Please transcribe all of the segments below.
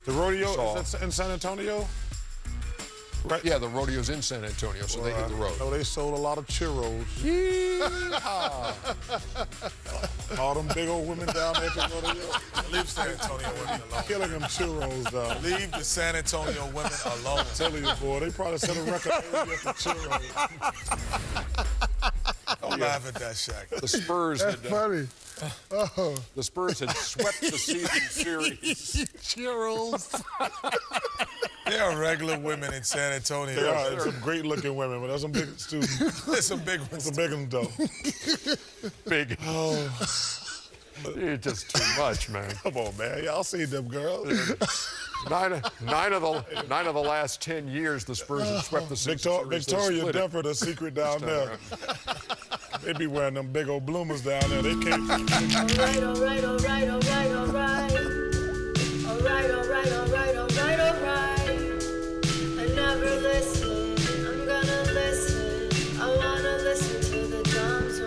The rodeo is that in San Antonio? Right. Yeah, the rodeo's in San Antonio, so they hit the road. No, they sold a lot of churros. All them big old women down there at the rodeo. Leave San Antonio women alone. Killing them churros, though. Leave the San Antonio women alone. I'm telling you, boy, they probably set a record early at the churros. Don't laugh at that, Shaq. The Spurs That's funny. Oh. The Spurs had swept the season series. Churros. There are regular women in San Antonio. There are some great-looking women, but there's some big students. There's some big ones. Some big ones, though. Big. Oh. You're just too much, man. Come on, man. Y'all seen them girls. Nine of the last 10 years, the Spurs have swept the season series. Victoria Denver, the secret down there. They be wearing them big old bloomers down there. They can't. All right. All right. I never listen. I'm gonna listen. I wanna listen to the drums.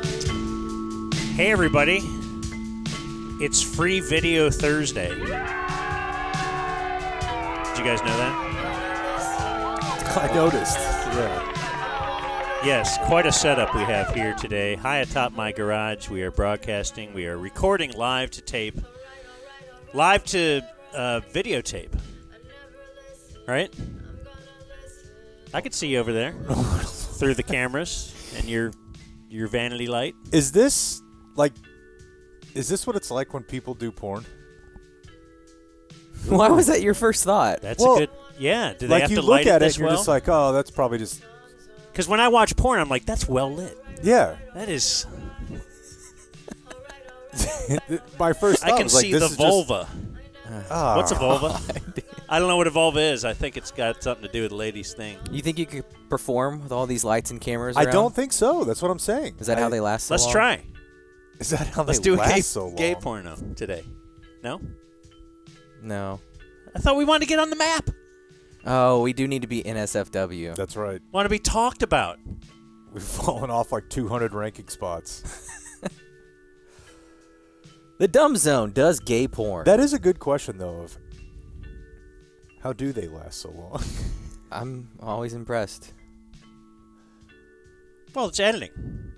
Hey, everybody. It's Free Video Thursday. Did you guys know that? I noticed. Yeah. Yes, quite a setup we have here today. High atop my garage, we are broadcasting. We are recording live to tape. Live to videotape. Right? I could see you over there through the cameras and your vanity light. Is this what it's like when people do porn? Why was that your first thought? That's a good. Yeah. Do they have to light it this you're well? just like, oh, that's probably just. Because when I watch porn, I'm like, that's well lit. Yeah. That is. My first thought I can was like, see this the is vulva. Just, What's a vulva? I don't know what a vulva is. I think it's got something to do with a lady's thing. You think you could perform with all these lights and cameras I around? don't think so. That's what I'm saying. Is that how they last so Let's long? try. Is that how Let's they do last a so long? gay porno today. No? No. I thought we wanted to get on the map. Oh, we do need to be NSFW. That's right. Want to be talked about. We've fallen off like 200 ranking spots. The Dumb Zone does gay porn. That is a good question, though, of how do they last so long? I'm always impressed. Well, it's editing.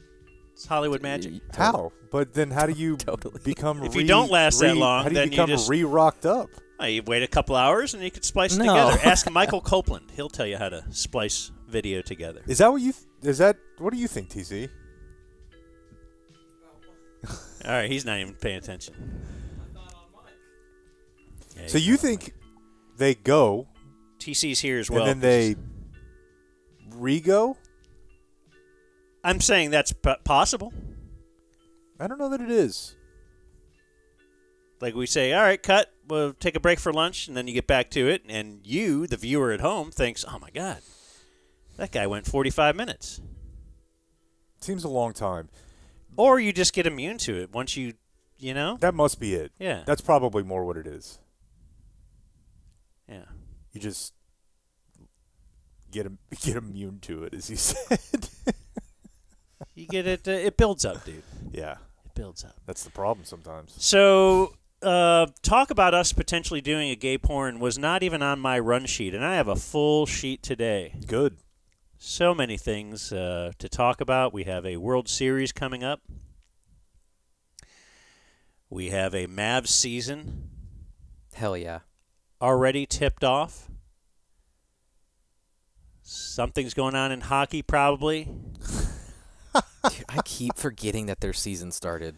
It's Hollywood magic. How? But then how do you Totally. become If you don't last that long, how do you then become you just re-rocked up? You wait a couple hours and you can splice it No. together. Ask Michael Copeland. He'll tell you how to splice video together. Is that what you what do you think, TC? All right, he's not even paying attention. Yeah, So you think they go TC's here as well. and then they re-go? I'm saying that's possible. I don't know that it is. Like we say, all right, cut. We'll take a break for lunch, and then you get back to it, and you, the viewer at home, thinks, oh, my God, that guy went 45 minutes. Seems a long time. Or you just get immune to it once you know? That must be it. Yeah. That's probably more what it is. Yeah. You just get immune to it, as you said. You get it. It builds up, dude. Yeah. It builds up. That's the problem sometimes. So, talk about us potentially doing a gay porn was not even on my run sheet, and I have a full sheet today. Good. So many things to talk about. We have a World Series coming up. We have a Mavs season Hell yeah. already tipped off. Something's going on in hockey, probably. Dude, I keep forgetting that their season started.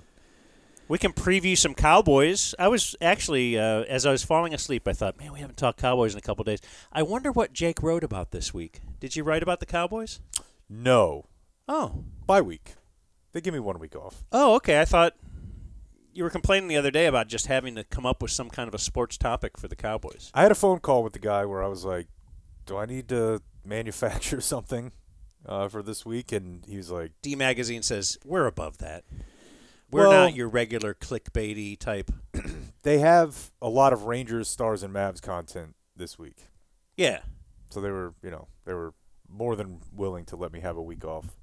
We can preview some Cowboys. I was actually, as I was falling asleep, I thought, man, we haven't talked Cowboys in a couple days. I wonder what Jake wrote about this week. Did you write about the Cowboys? No. Oh. Bye week. They give me 1 week off. Oh, okay. I thought you were complaining the other day about just having to come up with some kind of a sports topic for the Cowboys. I had a phone call with the guy where I was like, do I need to manufacture something for this week? And he was like, D Magazine says, we're above that. We're not your regular clickbaity type. They have a lot of Rangers, Stars, and Mavs content this week. Yeah. So they were more than willing to let me have a week off.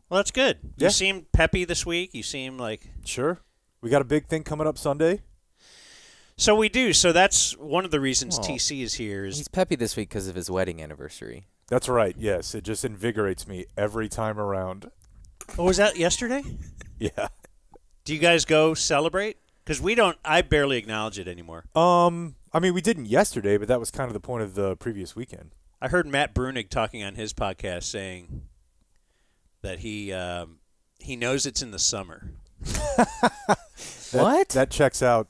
Well, that's good. Yeah. You seem peppy this week. You seem like... Sure. We got a big thing coming up Sunday. So we do. So that's one of the reasons Oh. TC is here. Is He's peppy this week because of his wedding anniversary. That's right. Yes, it just invigorates me every time around. oh, was that yesterday? Yeah. Do you guys go celebrate? Because we don't. I barely acknowledge it anymore. I mean, we didn't yesterday, but that was kind of the point of the previous weekend. I heard Matt Brunig talking on his podcast saying that he knows it's in the summer. What? That checks out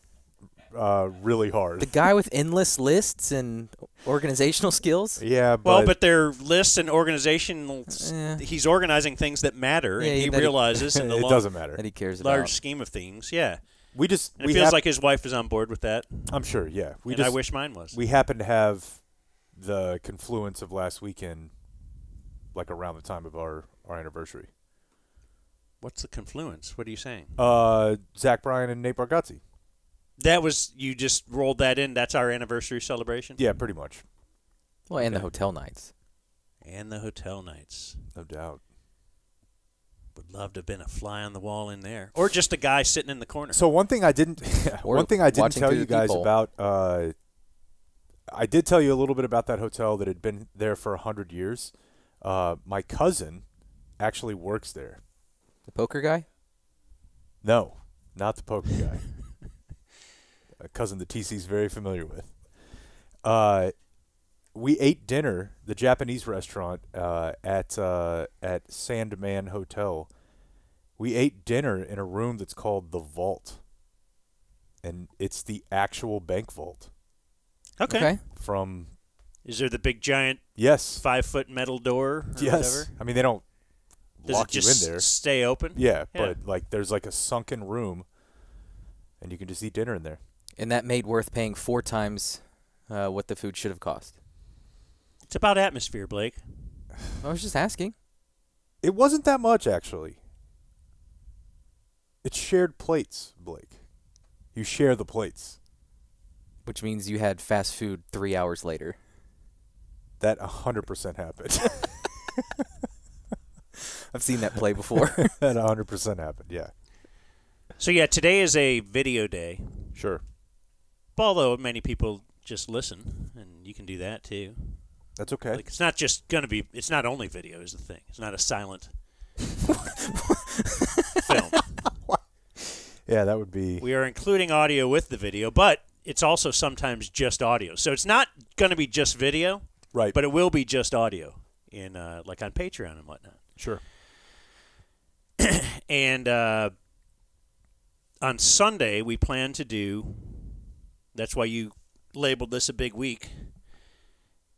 really hard. The guy with endless lists and organizational skills? Yeah, Well, but their lists and organizational. He's organizing things that matter, Yeah, and he that he- realizes in the it doesn't matter. That he cares large about. scheme of things. Yeah, We just and it feels like his wife is on board with that. I'm sure. Yeah, And I wish mine was. we happen to have the confluence of last weekend, like around the time of our anniversary. What's the confluence? What are you saying? Zach Bryan and Nate Bargatze. That was you just rolled that in. That's our anniversary celebration. Yeah, pretty much, Well, and the hotel nights. And the hotel nights. no doubt. Would love to have been a fly on the wall in there, or just a guy sitting in the corner. So one thing I didn't Or one thing I didn't watching tell through you the guys peephole. about. I did tell you a little bit about that hotel that had been there for 100 years. My cousin actually works there. The poker guy? No, not the poker guy. A cousin that TC's very familiar with. We ate dinner, the Japanese restaurant at Sandman Hotel. We ate dinner in a room that's called the Vault, and it's the actual bank vault Okay. from. Is there the big giant Yes. 5-foot metal door? Or Yes. Whatever? I mean, they don't Does lock it just you in there. stay open? Yeah, Yeah. but like there's like a sunken room, and you can just eat dinner in there. And that made worth paying 4 times what the food should have cost. It's about atmosphere, Blake. I was just asking. It wasn't that much, actually. It's shared plates, Blake. You share the plates. Which means you had fast food 3 hours later. That 100% happened. I've seen that play before. That 100% happened, yeah. So yeah, today is a video day. Sure. Although many people just listen, and you can do that too. That's okay. Like it's not just gonna be. It's not only video is the thing. It's not a silent film. Yeah, that would be. We are including audio with the video, but it's also sometimes just audio. So it's not gonna be just video, Right. but it will be just audio in like on Patreon and whatnot. Sure. And on Sunday we plan to do. That's why you labeled this a big week.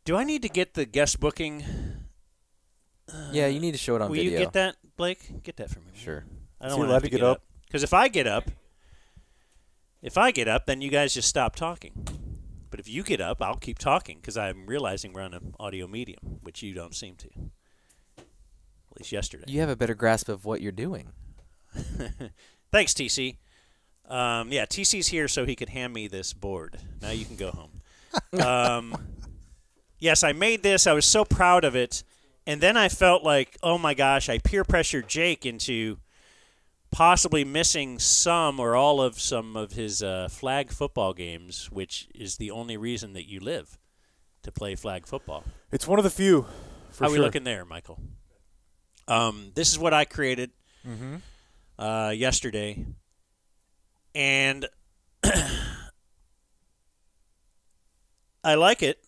Do I need to get the guest booking? Yeah, you need to show it on Will video. you get that, Blake? Get that for me. Sure. I Is don't he want allowed to to get get up? Because if I get up, then you guys just stop talking. But if you get up, I'll keep talking because I'm realizing we're on an audio medium, which you don't seem to. At least yesterday. You have a better grasp of what you're doing. Thanks, TC. Yeah, TC's here so he could hand me this board. Now you can go home. Yes, I made this. I was so proud of it. And then I felt like, oh, my gosh, I peer pressured Jake into possibly missing some or all of some of his flag football games, which is the only reason that you live, to play flag football. It's one of the few, for How sure. we looking there, Michael? This is what I created yesterday. And I like it.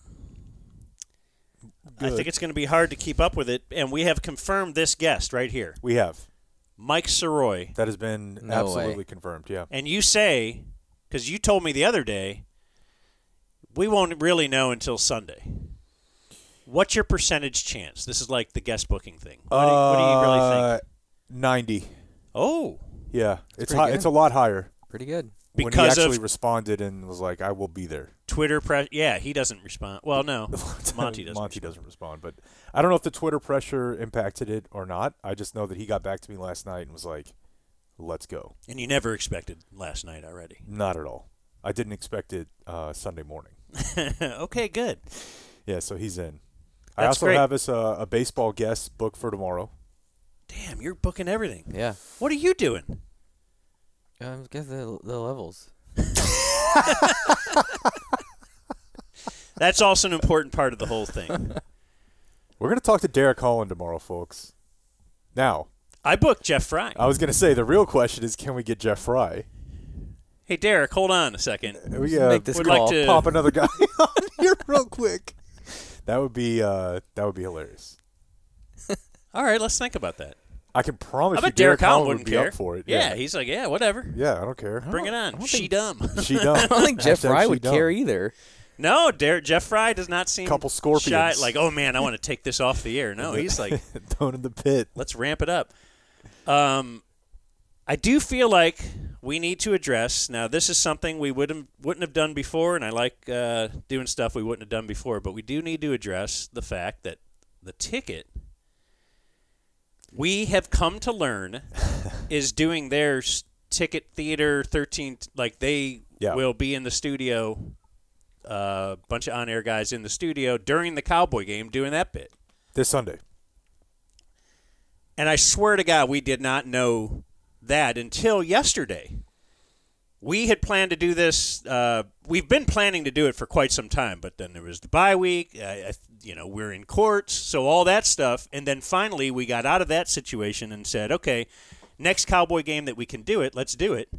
I Good. think it's going to be hard to keep up with it. And we have confirmed this guest right here, We have. Mike Soroy. That has been No absolutely way. confirmed, yeah. And you say, because you told me the other day, we won't really know until Sunday. What's your percentage chance? This is like the guest booking thing. What do you really think? 90. Oh, Yeah. It's pretty high, good. it's a lot higher. Pretty good. When he because actually of responded and was like, I will be there. Twitter press. Yeah, he doesn't respond. Well, no, Monty doesn't. Monty respond. doesn't respond. But I don't know if the Twitter pressure impacted it or not. I just know that he got back to me last night and was like, let's go. And you never expected last night already. Not at all. I didn't expect it Sunday morning. Okay, good. Yeah, so he's in. I That's also great. have us a baseball guest booked for tomorrow. Damn, you're booking everything. Yeah. What are you doing? Get the levels. That's also an important part of the whole thing. We're going to talk to Derek Holland tomorrow, folks. Now, I booked Jeff Fry. I was going to say, the real question is, can we get Jeff Fry? Hey, Derek, hold on a second. We Make this would call. like to pop another guy on here real quick. That would be hilarious. All right, let's think about that. I can promise I you bet Derek Holland wouldn't would be care. up for it. Yeah, he's like, yeah, whatever. Yeah, I don't care. Bring it on. She dumb. She dumb. I don't think Jeff Hashtag Fry she would dumb. care either. No, Jeff Fry does not seem Couple scorpions. shy. Like, oh man, I want to take this off the air. No, he's like, Thrown in the pit. let's ramp it up. I do feel like we need to address. Now, this is something we wouldn't have done before, and I like doing stuff we wouldn't have done before. But we do need to address the fact that the ticket we have come to learn is doing their ticket theater 13. Like they will be in the studio. A bunch of on-air guys in the studio during the Cowboy game doing that bit. This Sunday. And I swear to God, we did not know that until yesterday. We had planned to do this. We've been planning to do it for quite some time, but then there was the bye week. We're in courts, so all that stuff. And then finally we got out of that situation and said, okay, next Cowboy game that we can do it, let's do it.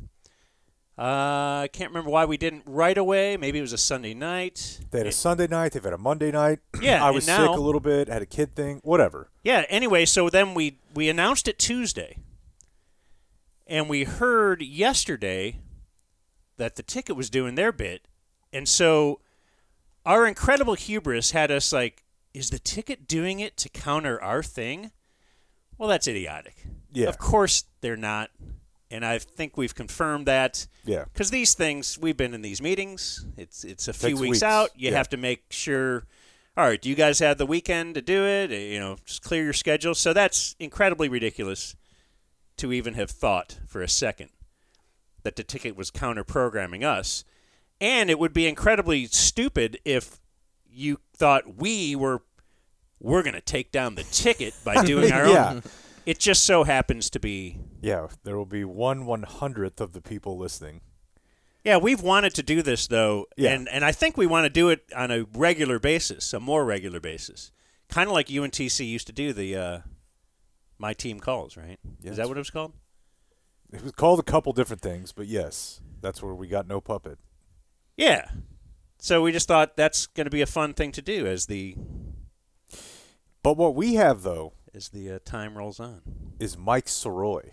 I can't remember why we didn't right away. Maybe it was a Sunday night. They had a Sunday night. They've had a Monday night. Yeah, I was sick a little bit, had a kid thing, whatever. Yeah, anyway, so then we announced it Tuesday. And we heard yesterday that the ticket was doing their bit. And so our incredible hubris had us like, is the ticket doing it to counter our thing? Well, that's idiotic. Yeah. Of course they're not. And I think we've confirmed that. Yeah. Because these things, we've been in these meetings. It's a few Takes weeks weeks. out. You Yeah. have to make sure, all right, do you guys have the weekend to do it? Just clear your schedule. So that's incredibly ridiculous to even have thought for a second that the ticket was counter-programming us. And it would be incredibly stupid if you thought we're going to take down the ticket by doing our own. It just so happens to be. Yeah, there will be 1/100th of the people listening. Yeah, we've wanted to do this, though, Yeah. and I think we want to do it on a regular basis, a more regular basis. Kind of like UNTC used to do the My Team Calls, right? Yes. Is that what it was called? It was called a couple different things, but yes, that's where we got no puppet. Yeah. So we just thought that's going to be a fun thing to do as the But what we have, though, time rolls on. is Mike Soroy,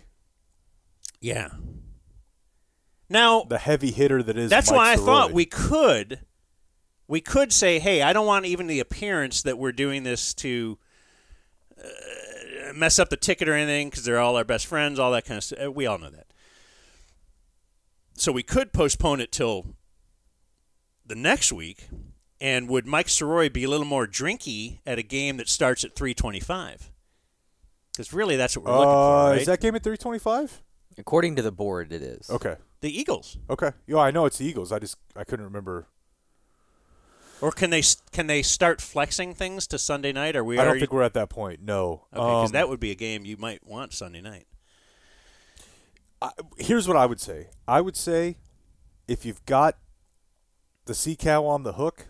Yeah. Now, the heavy hitter that is that's Mike why I Soroy. thought we could say, hey, I don't want even the appearance that we're doing this to mess up the ticket or anything because they're all our best friends, all that kind of stuff. We all know that. So we could postpone it till the next week. And would Mike Soroy be a little more drinky at a game that starts at 3:25? Because really, that's what we're looking for, right? Is that game at 3:25? According to the board, it is. Okay. The Eagles. Okay. Yeah, I know it's the Eagles. I couldn't remember. Or can they start flexing things to Sunday night? Or we I don't already? think we're at that point. No. Okay, because that would be a game you might want Sunday night. Here's what I would say. I would say if you've got the sea cow on the hook,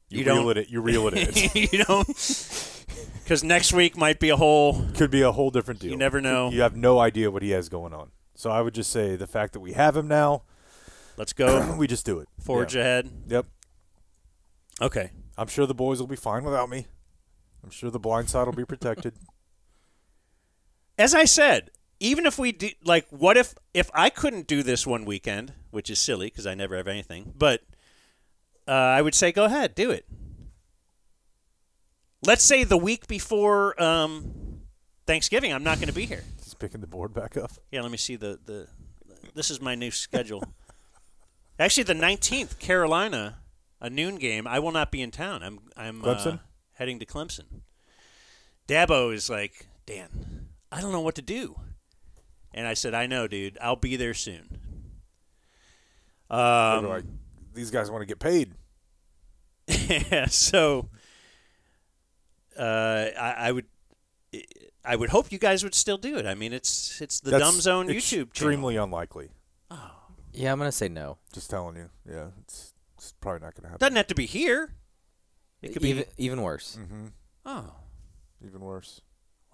you reel it in. You don't. Because next week might be a whole. Could be a whole different deal. You never know. You have no idea what he has going on. So I would just say the fact that we have him now, Let's go. we just do it. Forge ahead. Yep. Okay. I'm sure the boys will be fine without me. I'm sure the blind side will be protected. As I said, even if we do, like, what if I couldn't do this one weekend, which is silly because I never have anything, but I would say go ahead, do it. Let's say the week before Thanksgiving, I'm not going to be here. Just picking the board back up. Yeah, let me see the this is my new schedule. Actually, the 19th, Carolina, a noon game. I will not be in town. I'm Clemson? Heading to Clemson. Dabo is like, Dan, I don't know what to do. And I said, I know, dude. I'll be there soon. These guys want to get paid. Yeah, so I would hope you guys would still do it. I mean, it's the That's Dumb Zone YouTube channel. extremely unlikely. Yeah, I'm gonna say no. Just telling you. Yeah, it's probably not going to happen. Doesn't have to be here. It could be Even worse. Mm-hmm. Oh, Even worse.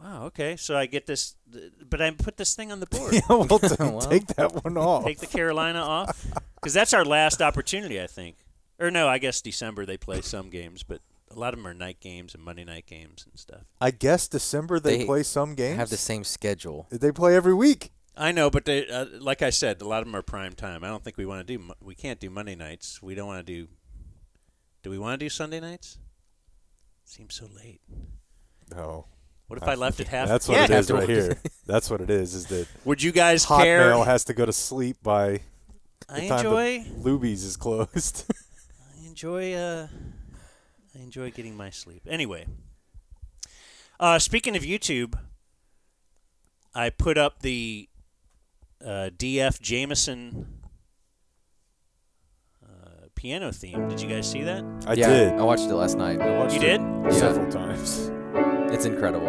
wow. Okay, so I get this, but I put this thing on the board. Yeah, well, Well. take that one off. Take the Carolina off because that's our last opportunity, I think. Or no, I guess December they play some games, but a lot of them are night games and Monday night games and stuff. I guess December they play some games. Have the same schedule. They play every week. I know, but they, like I said, a lot of them are prime time. I don't think we want to do. We can't do Monday nights. We don't want to do. Do we want to do Sunday nights? Seems so late. No. What if I left it half? That's what it is right here. That's what it is. Is that Would you guys care? Hotmail has to go to sleep by the I time enjoy. the Lubies is closed. I enjoy getting my sleep. Anyway, speaking of YouTube, I put up the DF Jameson piano theme. Did you guys see that? I did. I watched it last night. I watched You it did? several times. It's incredible.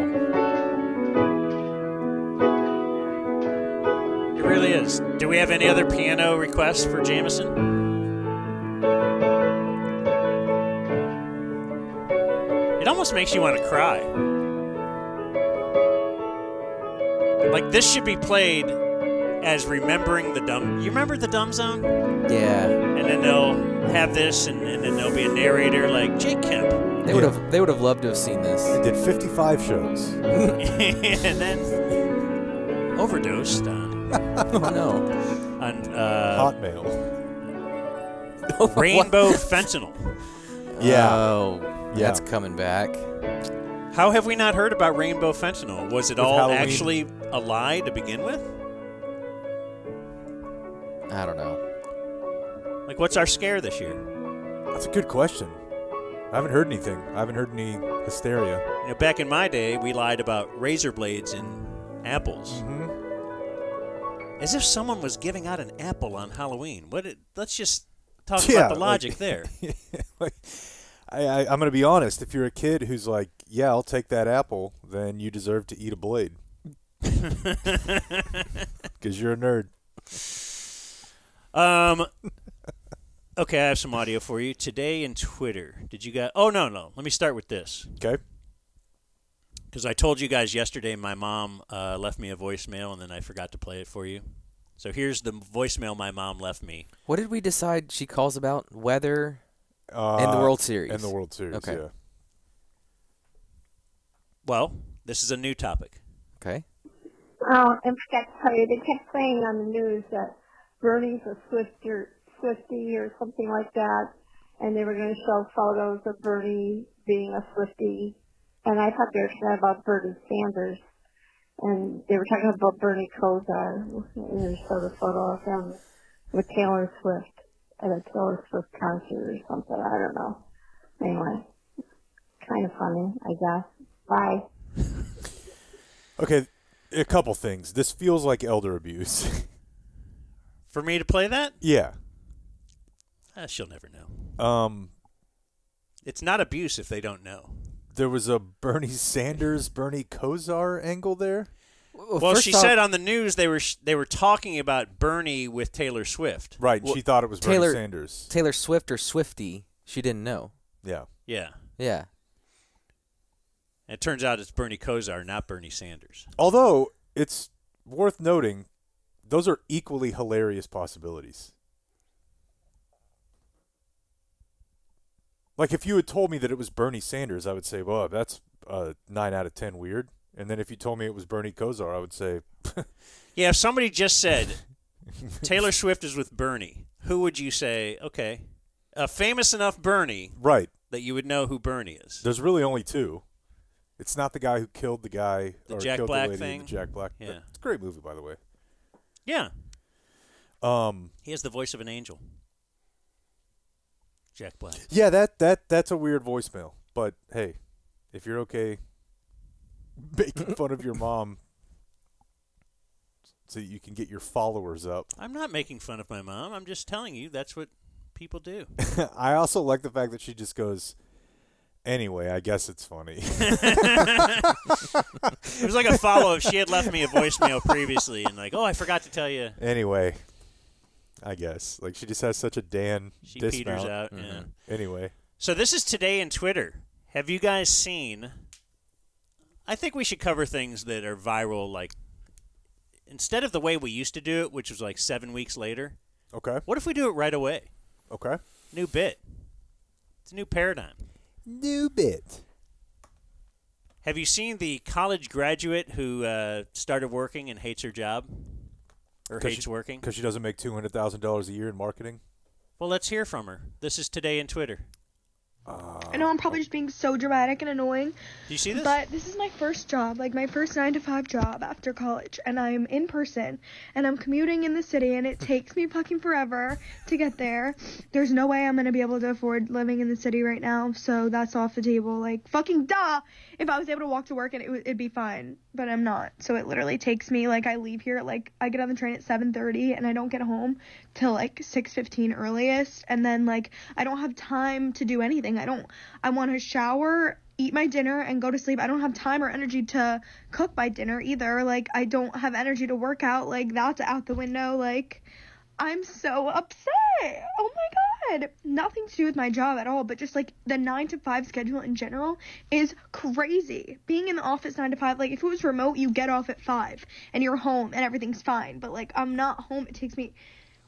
It really is. Do we have any other piano requests for Jameson? It almost makes you want to cry. Like, this should be played as Remembering the Dumb. You remember the Dumb Zone? Yeah. And then they'll have this, and then there'll be a narrator like Jake Kemp. They would have loved to have seen this. They did 55 shows. And then overdosed on Oh no. Hotmail. rainbow fentanyl. Yeah. Oh, Yeah. that's coming back. How have we not heard about rainbow fentanyl? Was it With all Halloween. actually a lie to begin with? I don't know. Like, what's our scare this year? That's a good question. I haven't heard anything. I haven't heard any hysteria. You know, back in my day, we lied about razor blades in apples. Mm-hmm. As if someone was giving out an apple on Halloween. Let's just talk Yeah, about the logic there. Like, I'm going to be honest. If you're a kid who's like, yeah, I'll take that apple, then you deserve to eat a blade. Because you're a nerd. Okay, I have some audio for you. Today in Twitter, did you guys... Oh, no. Let me start with this. Okay. Because I told you guys yesterday my mom left me a voicemail, and then I forgot to play it for you. So here's the voicemail my mom left me. What did we decide she calls about? Weather and the World Series. And the World Series, Okay. yeah. Well, this is a new topic. Okay. Oh, I forgot to tell you, they kept saying on the news that Bernie's a Swiftie or something like that, and they were going to show photos of Bernie being a Swiftie, and I thought they were talking about Bernie Sanders, and they were talking about Bernie Kosar, and they showed a photo of him with Taylor Swift at a Taylor Swift concert or something, I don't know. Anyway, kind of funny, I guess. Bye. Okay, a couple things. This feels like elder abuse. For me to play that? Yeah. She'll never know. It's not abuse if they don't know. There was a Bernie Sanders, Bernie Kosar angle there. Well, she said on the news they were talking about Bernie with Taylor Swift. Right, and she thought it was Bernie Sanders. Taylor Swift or Swiftie, she didn't know. Yeah. Yeah. Yeah. And it turns out it's Bernie Kosar, not Bernie Sanders. Although, it's worth noting, those are equally hilarious possibilities. Like, if you had told me that it was Bernie Sanders, I would say, well, that's 9 out of 10 weird. And then if you told me it was Bernie Kosar, I would say... Yeah, if somebody just said, Taylor Swift is with Bernie, who would you say, okay, a famous enough Bernie right. that you would know who Bernie is? There's really only two. It's not the guy who killed the guy The or Jack killed Black the lady thing? in the Jack Black. Yeah. It's a great movie, by the way. Yeah. He has the voice of an angel. Jack Black. Yeah, that's a weird voicemail. But hey, if you're okay making fun of your mom so you can get your followers up. I'm not making fun of my mom. I'm just telling you that's what people do. I also like the fact that she just goes, anyway, I guess it's funny. It was like a follow-up. She had left me a voicemail previously and like, oh, I forgot to tell you. Anyway. I guess. Like, she just has such a Dan She dismount. peters out. Yeah. Anyway. So this is today in Twitter. Have you guys seen? I think we should cover things that are viral, like instead of the way we used to do it, which was like 7 weeks later. Okay. What if we do it right away? Okay. New bit. It's a new paradigm. New bit. Have you seen the college graduate who started working and hates her job? Or hates working? Because she doesn't make $200,000 a year in marketing? Well, let's hear from her. This is today in Twitter. I know I'm probably just being so dramatic and annoying. Do you see this? But this is my first job, like my first 9-to-5 job after college, and I'm in person, and I'm commuting in the city, and it takes me fucking forever to get there. There's no way I'm going to be able to afford living in the city right now, so that's off the table. Like, fucking duh! If I was able to walk to work, and it'd be fine, but I'm not. So it literally takes me, like, I leave here, like, I get on the train at 7:30, and I don't get home till, like, 6:15 earliest, and then, like, I don't have time to do anything. I want to shower, eat my dinner, and go to sleep. I don't have time or energy to cook my dinner either. Like, I don't have energy to work out. Like, that's out the window. Like, I'm so upset. Oh my God. Nothing to do with my job at all, but just like the 9-to-5 schedule in general is crazy. Being in the office 9-to-5, like if it was remote, you get off at 5 and you're home and everything's fine. But like, I'm not home. It takes me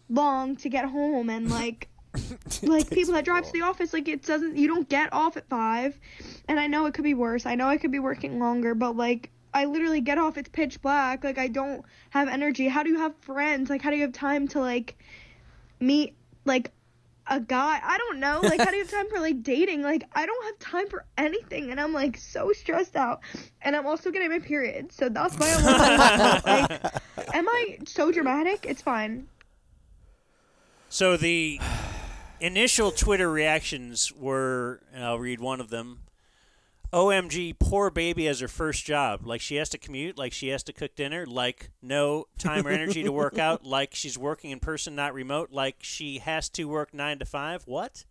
long to get home, and like, like people that drive to the office, like you don't get off at 5, and I know it could be worse. I know I could be working longer, but like I literally get off, it's pitch black. Like I don't have energy. How do you have friends? Like how do you have time to like meet like a guy? I don't know. Like how do you have time for like dating? Like I don't have time for anything, and I'm like so stressed out, and I'm also getting my period, so that's why I'm like, am I so dramatic? It's fine. So the initial Twitter reactions were, and I'll read one of them, OMG, poor baby has her first job. Like she has to commute, like she has to cook dinner, like no time or energy to work out, like she's working in person, not remote, like she has to work 9 to 5. What?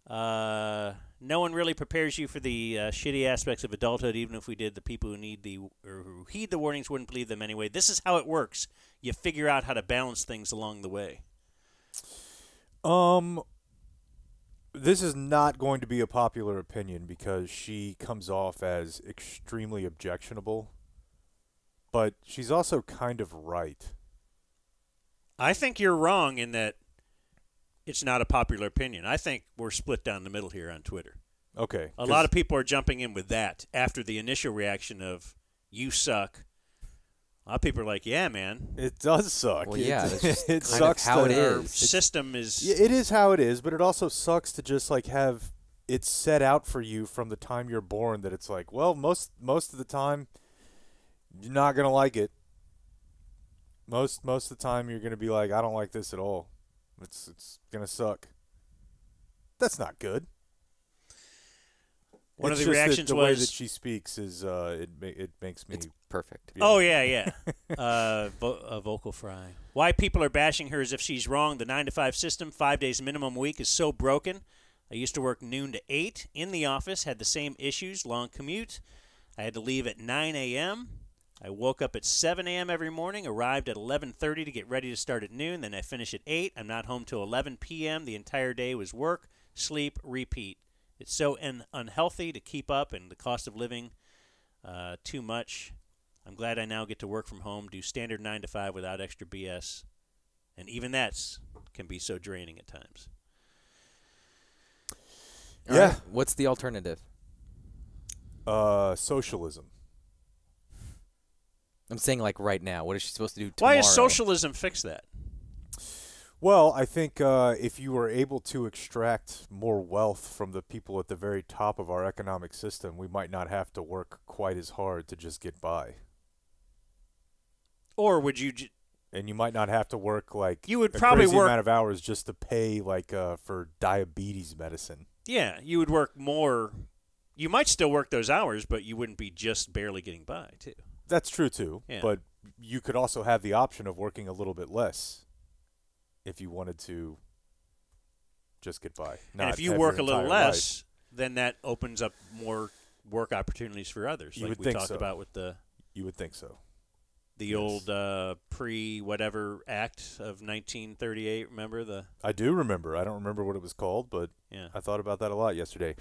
No one really prepares you for the shitty aspects of adulthood, even if we did. The people who heed the warnings wouldn't believe them anyway. This is how it works. You figure out how to balance things along the way. This is not going to be a popular opinion because she comes off as extremely objectionable, but she's also kind of right. I think you're wrong in that it's not a popular opinion. I think we're split down the middle here on Twitter. Okay. A lot of people are jumping in with that after the initial reaction of, you suck. A lot of people are like, yeah, man. It does suck. Well, yeah, that's just it kind sucks of how that it Our is. system is... It is how it is, but it also sucks to just like have it set out for you from the time you're born that it's like, well, most of the time you're not going to like it. Most of the time you're going to be like, I don't like this at all. It's going to suck. That's not good. One it's of the just reactions the was... way that she speaks is it makes me... It's perfect. Yeah. Oh, yeah. Vocal fry. Why people are bashing her as if she's wrong. The 9-to-5 system, 5 days minimum week, is so broken. I used to work noon to 8 in the office, had the same issues, long commute. I had to leave at 9 a.m. I woke up at 7 a.m. every morning, arrived at 11:30 to get ready to start at noon, then I finish at 8. I'm not home till 11 p.m. The entire day was work, sleep, repeat. It's so unhealthy to keep up, and the cost of living too much. I'm glad I now get to work from home, do standard 9 to 5 without extra BS. And even that can be so draining at times. All Yeah. right, what's the alternative? Socialism. I'm saying like right now. What is she supposed to do tomorrow? Why does socialism fix that? Well, I think if you were able to extract more wealth from the people at the very top of our economic system, we might not have to work quite as hard to just get by. Or would you... And you might not have to work like You would a probably crazy work- amount of hours just to pay like for diabetes medicine. Yeah, you would work more. You might still work those hours, but you wouldn't be just barely getting by, too. That's true too. Yeah. But you could also have the option of working a little bit less if you wanted to just get by. And if you have work your a little entire less, then that opens up more work opportunities for others, You like would we think talked so. about with the You would think so. The old pre-whatever act of 1938, remember? I do remember. I don't remember what it was called, but Yeah. I thought about that a lot yesterday.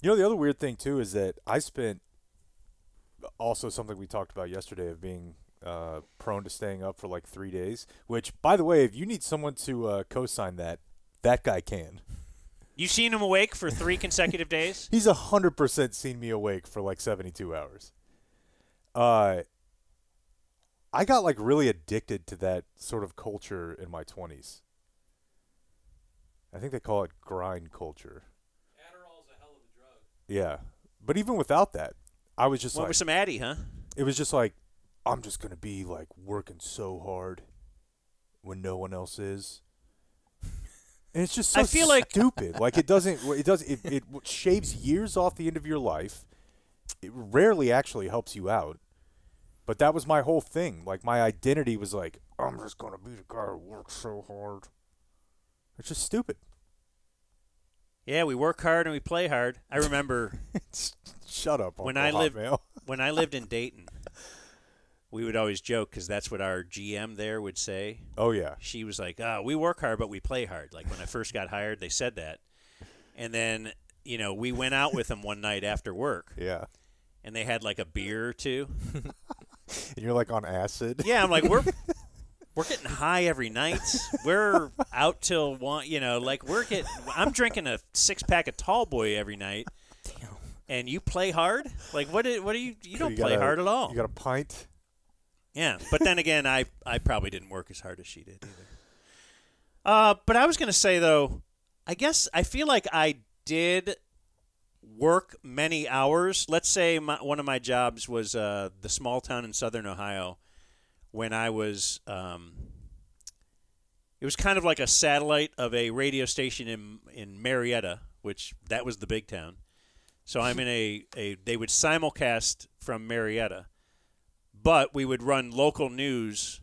You know, the other weird thing, too, is that I spent also something we talked about yesterday of being prone to staying up for like 3 days, which, by the way, if you need someone to co-sign that guy can. You seen him awake for 3 consecutive days? He's 100% seen me awake for like 72 hours. I got like really addicted to that sort of culture in my 20s. I think they call it grind culture. Adderall's a hell of a drug. Yeah. But even without that, I was just Went like, with some Addy, huh? it was just like, I'm just going to be like working so hard when no one else is. And it's just so I feel like stupid. Like it shaves years off the end of your life. It rarely actually helps you out. But that was my whole thing. Like, my identity was like, I'm just going to be the guy who works so hard. It's just stupid. Yeah, we work hard and we play hard. I remember Shut up, when Uncle I lived Hotmail. when I lived in Dayton. We would always joke because that's what our GM there would say. Oh, yeah. She was like, we work hard, but we play hard. Like, when I first got hired, they said that. And then, we went out with them one night after work. Yeah. And they had, like, a beer or two. And you're, like, on acid? Yeah, I'm like, we're getting high every night. We're out till 1, I'm drinking a 6-pack of Tall Boy every night. Damn. And you play hard? Like, what do you don't You play got hard at all. You got a pint? Yeah, but then again, I probably didn't work as hard as she did either. But I was going to say, though, I guess I feel like I did work many hours. Let's say one of my jobs was the small town in southern Ohio when I was it was kind of like a satellite of a radio station in Marietta, which that was the big town. So I'm in they would simulcast from Marietta. But we would run local news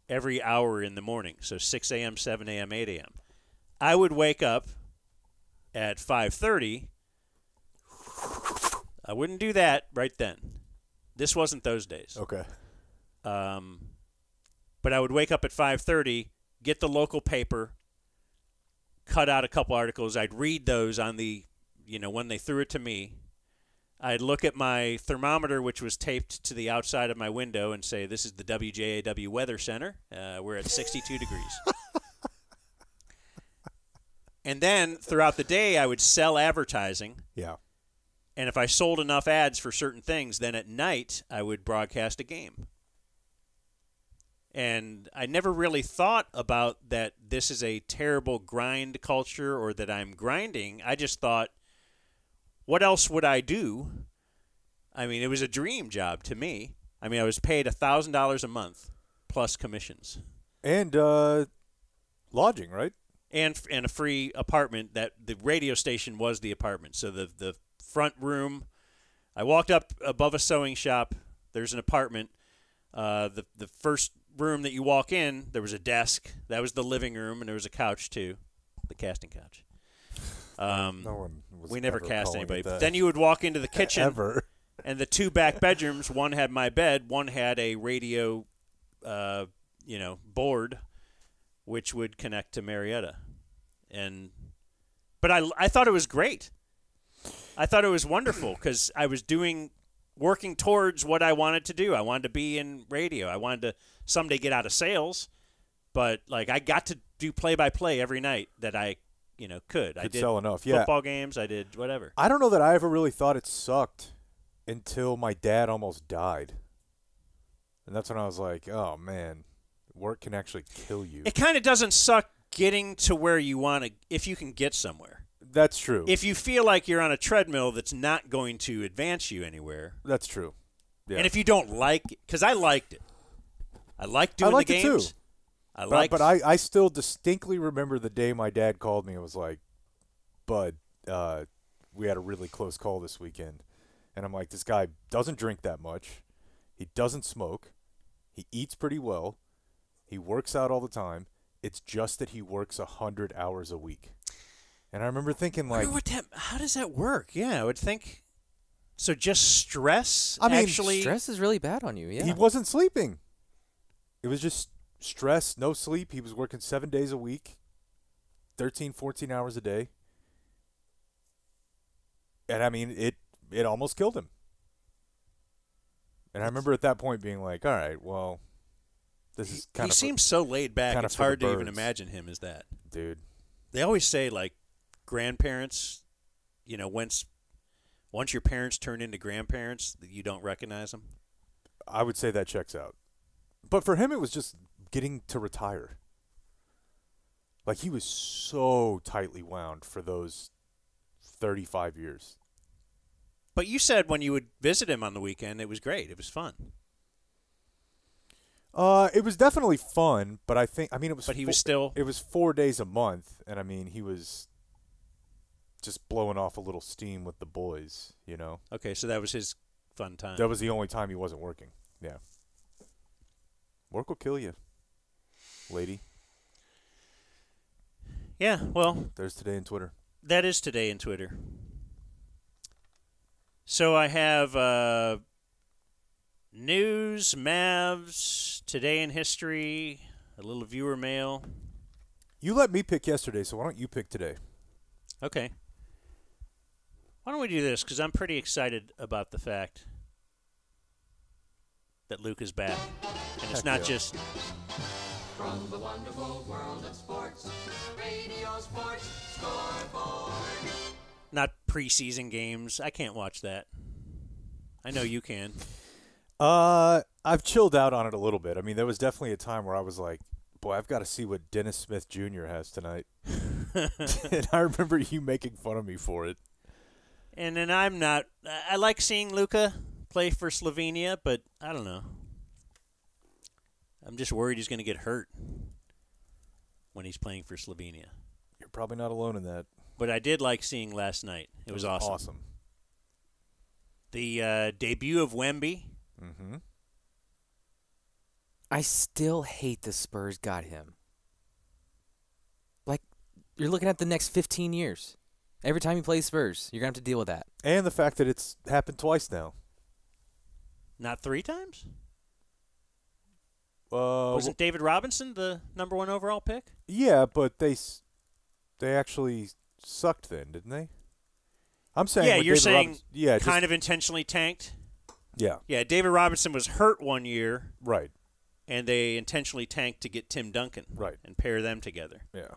every hour in the morning, so 6 a.m., 7 a.m., 8 a.m. I would wake up at 5:30. I wouldn't do that right then. This wasn't those days. Okay. But I would wake up at 5:30, get the local paper, cut out a couple articles. I'd read those on the, when they threw it to me. I'd look at my thermometer, which was taped to the outside of my window, and say, this is the WJAW Weather Center. We're at 62 degrees. And then throughout the day, I would sell advertising. Yeah. And if I sold enough ads for certain things, then at night I would broadcast a game. And I never really thought about that this is a terrible grind culture or that I'm grinding. I just thought, what else would I do? I mean, it was a dream job to me. I mean, I was paid $1,000 a month plus commissions. And lodging, right? And a free apartment. That the radio station was the apartment. So the front room, I walked up above a sewing shop. There's an apartment. The first room that you walk in, there was a desk. That was the living room, and there was a couch too, the casting couch. No one was we never ever cast calling anybody. it But that. then you would walk into the kitchen, Ever. and the 2 back bedrooms. One had my bed. One had a radio, board, which would connect to Marietta. But I thought it was great. I thought it was wonderful because I was working towards what I wanted to do. I wanted to be in radio. I wanted to someday get out of sales, but like I got to do play-by-play every night that I could. I did sell enough, yeah. football games. I did whatever. I don't know that I ever really thought it sucked until my dad almost died. And that's when I was like, oh, man, work can actually kill you. It kind of doesn't suck getting to where you want to if you can get somewhere. That's true. If you feel like you're on a treadmill that's not going to advance you anywhere. That's true. Yeah. And if you don't like it, because I liked it. I liked doing the games. I liked it too. But I still distinctly remember the day my dad called me and was like, Bud, we had a really close call this weekend. And I'm like, this guy doesn't drink that much. He doesn't smoke. He eats pretty well. He works out all the time. It's just that he works 100 hours a week. And I remember thinking, like, how does that work? Yeah, I would think. So just stress. I mean, stress is really bad on you. Yeah, he wasn't sleeping. It was just stress, no sleep. He was working 7 days a week, 13, 14 hours a day. And, I mean, it almost killed him. And I remember at that point being like, all right, well, this is kind he of seems so laid back. It's hard to even imagine him as that. Dude. They always say, like, grandparents, once your parents turn into grandparents, you don't recognize them. I would say that checks out. But for him, it was just getting to retire. Like, he was so tightly wound for those 35 years. But you said when you would visit him on the weekend, it was great. It was fun. It was definitely fun, but it was. But he was still. It was 4 days a month, and I mean, he was just blowing off a little steam with the boys, Okay, so that was his fun time. That was the only time he wasn't working. Yeah. Work will kill you, lady. Yeah, well. There's today in Twitter. That is today in Twitter. So I have news, Mavs, today in history, a little viewer mail. You let me pick yesterday, so why don't you pick today? Okay. Why don't we do this? Because I'm pretty excited about the fact that Luke is back. And it's not just... From the wonderful world of sports, Radio Sports Scoreboard. Not preseason games. I can't watch that. I know you can. I've chilled out on it a little bit. I mean, there was definitely a time where I was like, boy, I've got to see what Dennis Smith Jr. has tonight. And I remember you making fun of me for it. And then I'm not – I like seeing Luka play for Slovenia, but I don't know. I'm just worried he's going to get hurt when he's playing for Slovenia. You're probably not alone in that. But I did like seeing last night. It was awesome. The debut of Wemby. Mm-hmm. I still hate the Spurs got him. Like, you're looking at the next 15 years. Every time you play Spurs, you're going to have to deal with that. And the fact that it's happened twice now. Not 3 times? Wasn't David Robinson the number 1 overall pick? Yeah, but they actually sucked then, didn't they? I'm saying. Yeah, you're David saying yeah, kind of intentionally tanked? Yeah. Yeah, David Robinson was hurt 1 year. Right. And they intentionally tanked to get Tim Duncan. Right. And pair them together. Yeah.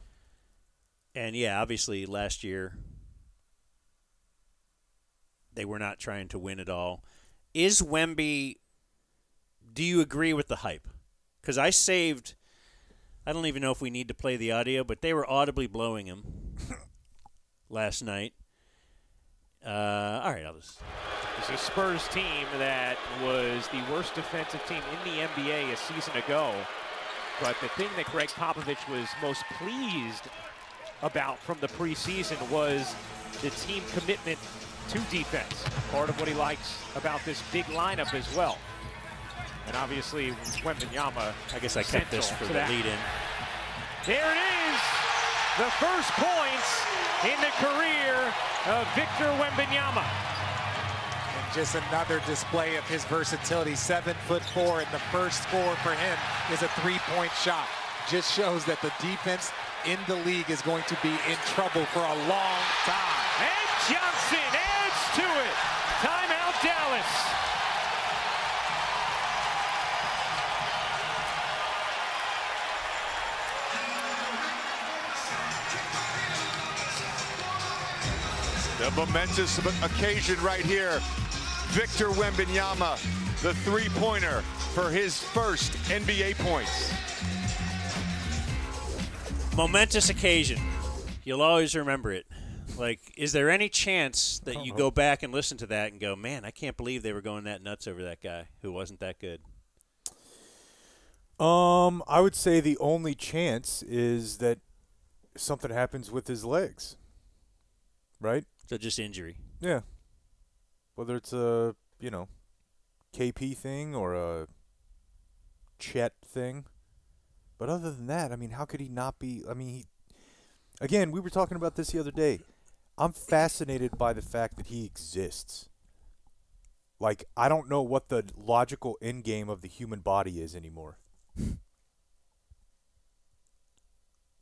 And, yeah, obviously last year they were not trying to win at all. Is Wemby – do you agree with the hype? Because I saved – I don't even know if we need to play the audio, but they were audibly blowing him last night. All right, I'll just... It's a Spurs team that was the worst defensive team in the NBA a season ago. But the thing that Greg Popovich was most pleased about from the preseason was the team commitment to defense. Part of what he likes about this big lineup as well. And obviously, Wembanyama. I guess I kept this for the lead-in. There it is! The first points in the career of Victor Wembanyama. And just another display of his versatility. 7'4", and the first score for him is a three-point shot. Just shows that the defense in the league is going to be in trouble for a long time. And Johnson adds to it. Timeout, Dallas. The momentous occasion right here. Victor Wembanyama, the three-pointer for his first NBA points. Momentous occasion. You'll always remember it. Like, is there any chance that you go back and listen to that and go, man, I can't believe they were going that nuts over that guy who wasn't that good? I would say the only chance is that something happens with his legs. Right? So just injury. Yeah. Whether it's a, KP thing or a Chet thing. But other than that, I mean, how could he not be? I mean, again, we were talking about this the other day. I'm fascinated by the fact that he exists. Like, I don't know what the logical end game of the human body is anymore.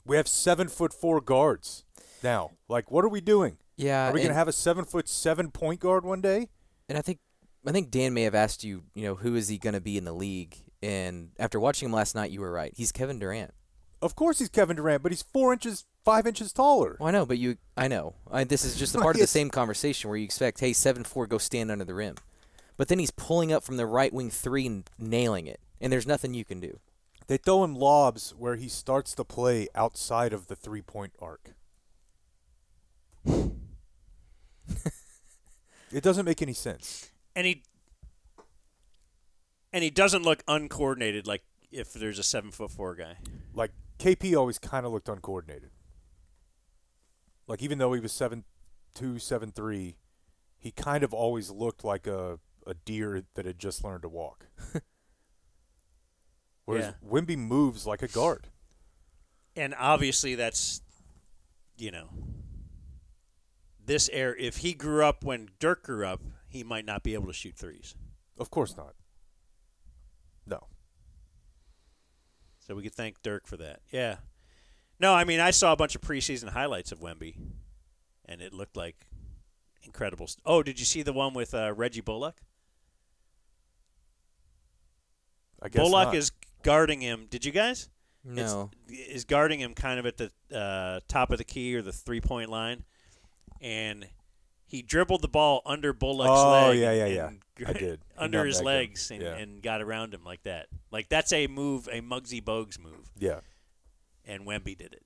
We have 7'4" guards now. Like, what are we doing? Yeah. Are we going to have a 7'7" point guard one day? And I think Dan may have asked you, who is he going to be in the league? And after watching him last night, you were right. He's Kevin Durant. Of course he's Kevin Durant, but he's 5 inches taller. Well, I know, but I know. This is just a part of the same conversation where you expect, hey, 7'4", go stand under the rim. But then he's pulling up from the right wing 3 and nailing it, and there's nothing you can do. They throw him lobs where he starts to play outside of the 3-point arc. It doesn't make any sense. And he doesn't look uncoordinated like if there's a 7'4" guy. Like KP always kind of looked uncoordinated. Like even though he was 7'2", 7'3", he kind of always looked like a deer that had just learned to walk. Whereas Wemby moves like a guard. And obviously that's, this era. If he grew up when Dirk grew up, he might not be able to shoot threes. Of course not. No. So we could thank Dirk for that. Yeah. No, I mean, I saw a bunch of preseason highlights of Wemby, and it looked like incredible. Oh, did you see the one with Reggie Bullock? I guess Bullock not. is guarding him. Did you guys? No. Is guarding him kind of at the top of the key or the 3-point line, and he dribbled the ball under Bullock's leg. Oh, yeah. I did. Under his legs and got around him like that. Like, that's a move, a Muggsy Bogues move. Yeah. And Wemby did it.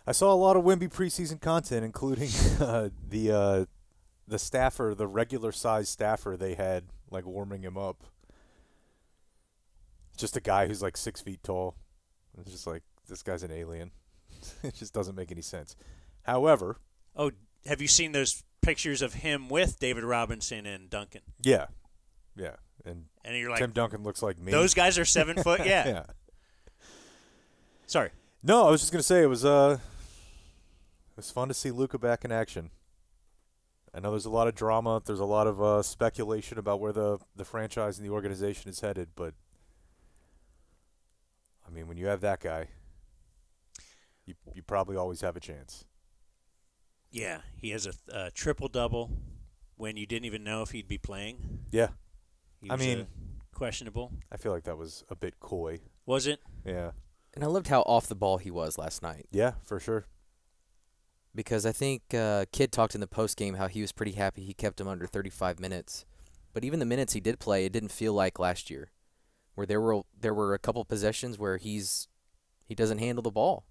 I saw a lot of Wemby preseason content, including the staffer, the regular-sized staffer they had, like, warming him up. Just a guy who's, like, 6 feet tall. It's just like, this guy's an alien. It just doesn't make any sense. However. Oh, have you seen those pictures of him with David Robinson and Duncan? Yeah. Yeah. And you're like, Tim Duncan looks like me. Those guys are 7 foot? Yeah. Yeah. Sorry. No, I was just going to say it was fun to see Luka back in action. I know there's a lot of drama. There's a lot of speculation about where the franchise and the organization is headed, but I mean, when you have that guy, you probably always have a chance. Yeah, he has a triple-double when you didn't even know if he'd be playing. Yeah. I mean, questionable. I feel like that was a bit coy. Was it? Yeah. And I loved how off the ball he was last night. Yeah, for sure. Because I think Kidd talked in the postgame how he was pretty happy he kept him under 35 minutes. But even the minutes he did play, it didn't feel like last year, where there were a couple possessions where he doesn't handle the ball,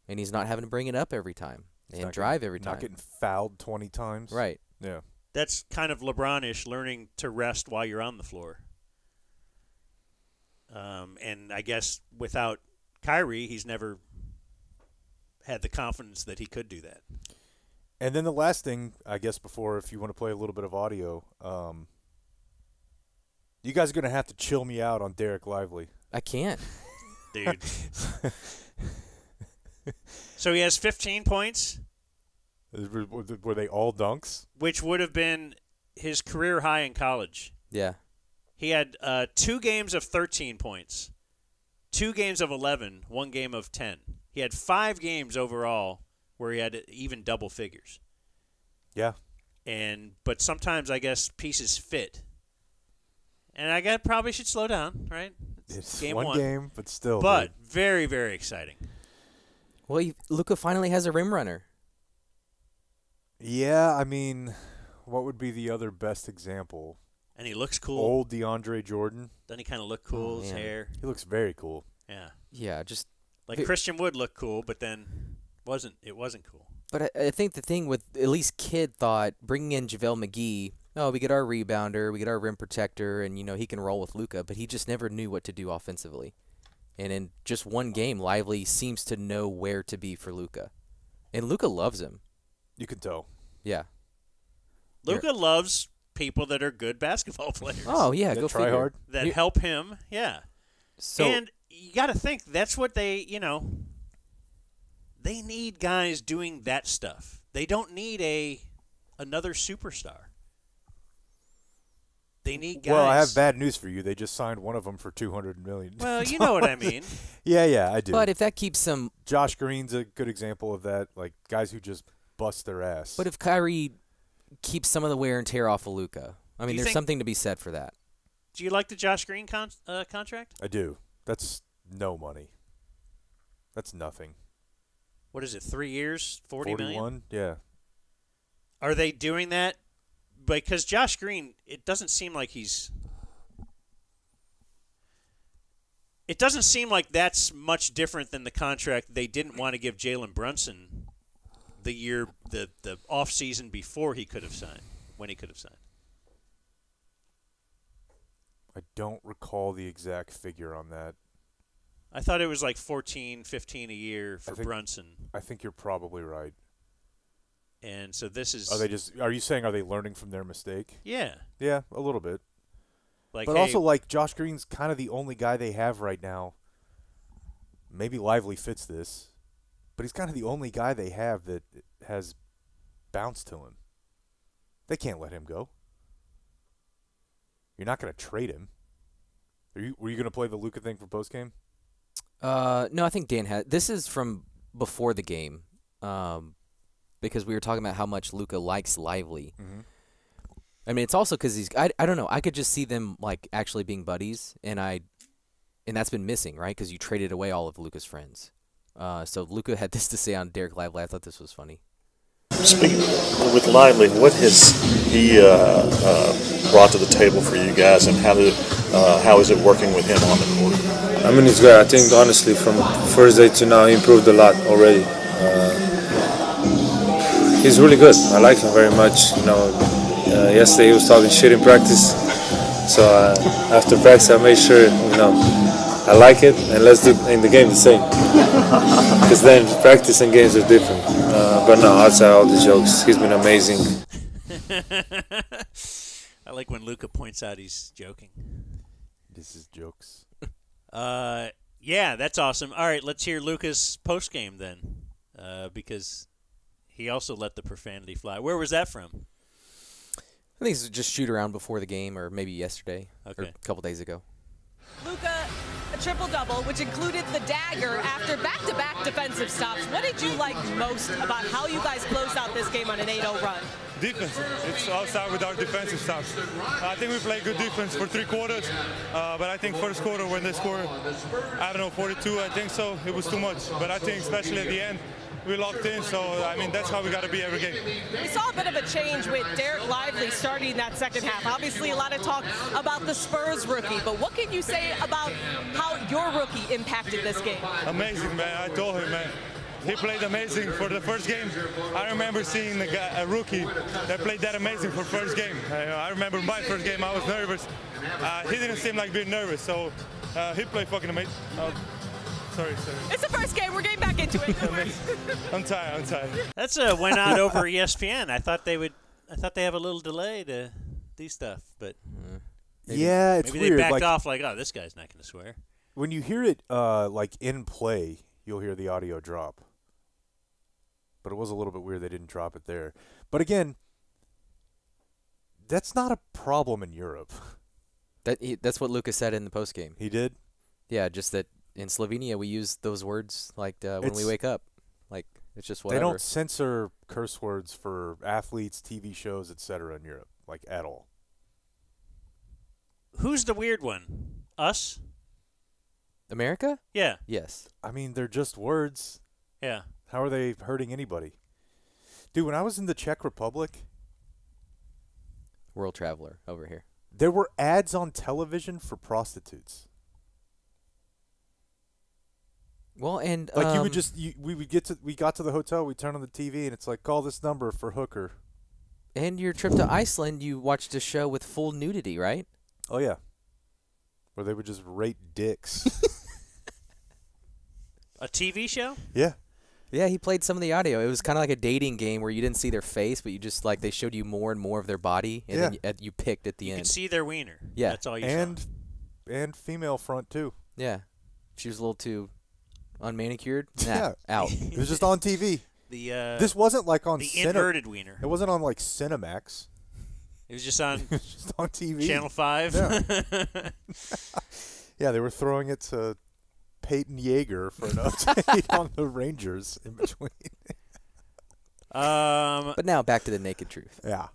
and he's not having to bring it up every time and drive every time. Not getting fouled 20 times. Right. Yeah. That's kind of LeBron-ish, learning to rest while you're on the floor. And I guess without Kyrie, he's never had the confidence that he could do that. And then the last thing, I guess, before, if you want to play a little bit of audio, you guys are going to have to chill me out on Derek Lively. I can't. Dude. So he has 15 points. Were they all dunks? Which would have been his career high in college. Yeah. He had 2 games of 13 points, 2 games of 11, 1 game of 10. He had 5 games overall where he had even double figures. Yeah. But sometimes I guess pieces fit. And I probably should slow down, right? It's game one game, but still. But dude. very, very exciting. Well, Luka finally has a rim runner. Yeah, I mean, what would be the other best example? And he looks cool. Old DeAndre Jordan. Doesn't he kind of look cool? His hair. He looks very cool. Yeah. Yeah, just like Christian Wood looked cool, but then it wasn't cool. But I think the thing with at least Kidd thought bringing in JaVale McGee, we get our rebounder, we get our rim protector, and he can roll with Luka, but he just never knew what to do offensively. And in just one game, Lively seems to know where to be for Luka, and Luka loves him. You can tell. Yeah. Luka loves people that are good basketball players. Oh yeah, that go try figure. hard. That help him. Yeah. So, and you got to think that's what they need guys doing that stuff. They don't need another superstar. They need guys. Well, I have bad news for you. They just signed one of them for $200 million. Well, you know what I mean. Yeah, I do. But if that keeps some, Josh Green's a good example of that. Like guys who just bust their ass. but if Kyrie keeps some of the wear and tear off of Luka, I mean, you there's think- something to be said for that. Do you like the Josh Green contract? I do. That's no money. That's nothing. What is it? 3 years, $40 million? 41? Yeah. Are they doing that? Because Josh Green, it doesn't seem like he's. It doesn't seem like that's much different than the contract they didn't want to give Jalen Brunson the off season before he could have signed, when he could have signed. I don't recall the exact figure on that. I thought it was like 14, 15 a year for Brunson. I think you're probably right. And so this is. Are you saying are they learning from their mistake? Yeah. Yeah, a little bit. Like, but hey, also, like, Josh Green's kind of the only guy they have right now. Maybe Lively fits this, but he's kind of the only guy they have that has bounce to him. They can't let him go. You're not going to trade him. Were you going to play the Luka thing for postgame? No, I think Dan had. This is from before the game, because we were talking about how much Luka likes Lively. Mm-hmm. I mean, it's also because he's. I don't know. I could just see them like actually being buddies, and that's been missing, right? Because you traded away all of Luka's friends. So Luka had this to say on Derek Lively. I thought this was funny. Speaking with Lively, what has he brought to the table for you guys, and how is it working with him on the court? I mean, it's great. I think honestly, from first day to now, he improved a lot already. He's really good. I like him very much. Yesterday he was talking shit in practice, so after practice I made sure I like it, and let's do in the game the same. Because then practice and games are different. But no, outside all the jokes, he's been amazing. I like when Luka points out he's joking. This is jokes. Yeah, that's awesome. All right, let's hear Luka's post game then, because he also let the profanity fly. Where was that from? I think it's just shoot around before the game, or maybe yesterday, or a couple days ago. Luka, a triple-double, which included the dagger after back-to-back defensive stops. What did you like most about how you guys closed out this game on an 8-0 run? Defense. It's all started with our defensive stops. I think we played good defense for 3 quarters, but I think first quarter when they scored, 42, I think so, it was too much. But I think especially at the end, we locked in, so, I mean, that's how we got to be every game. We saw a bit of a change with Derek Lively starting that second half. Obviously, a lot of talk about the Spurs rookie, but what can you say about how your rookie impacted this game? Amazing, man. I told him, man. He played amazing for the first game. I remember seeing a rookie that played that amazing for first game. I remember my first game, I was nervous. He didn't seem like being nervous, so he played fucking amazing. Sorry. It's the first game. We're getting back into it. I'm tired. That's went out over ESPN. I thought they have a little delay to do stuff, but yeah, it's maybe weird. They backed off like, oh, this guy's not going to swear. When you hear it like in play, you'll hear the audio drop. But it was a little bit weird they didn't drop it there. But again, that's not a problem in Europe. That's what Luka said in the postgame. He did? Yeah, just that in Slovenia we use those words like when we wake up. Like, it's just whatever. They don't censor curse words for athletes, TV shows, etc. in Europe, like at all. Who's the weird one? Us? America? Yeah. Yes. I mean, they're just words. Yeah. How are they hurting anybody? Dude, when I was in the Czech Republic, world traveler over here, there were ads on television for prostitutes. Well, and like you would just we got to the hotel, we turn on the TV, and it's like, call this number for hooker. And your trip to Iceland, you watched a show with full nudity, right? Oh yeah, where they would just rate dicks. A TV show? Yeah. Yeah, he played some of the audio. It was kind of like a dating game where you didn't see their face, but you just like they showed you more and more of their body, and then you picked at the end. You could see their wiener. Yeah, that's all you saw. And female front too. Yeah, she was a little too unmanicured. Nah, yeah, out. It was just on TV. The this wasn't like on the inverted wiener. It wasn't on like Cinemax. It was just on, just on TV. Channel 5. Yeah. Yeah, they were throwing it to Peyton Yeager for an update on the Rangers in between. But now back to the naked truth. Yeah.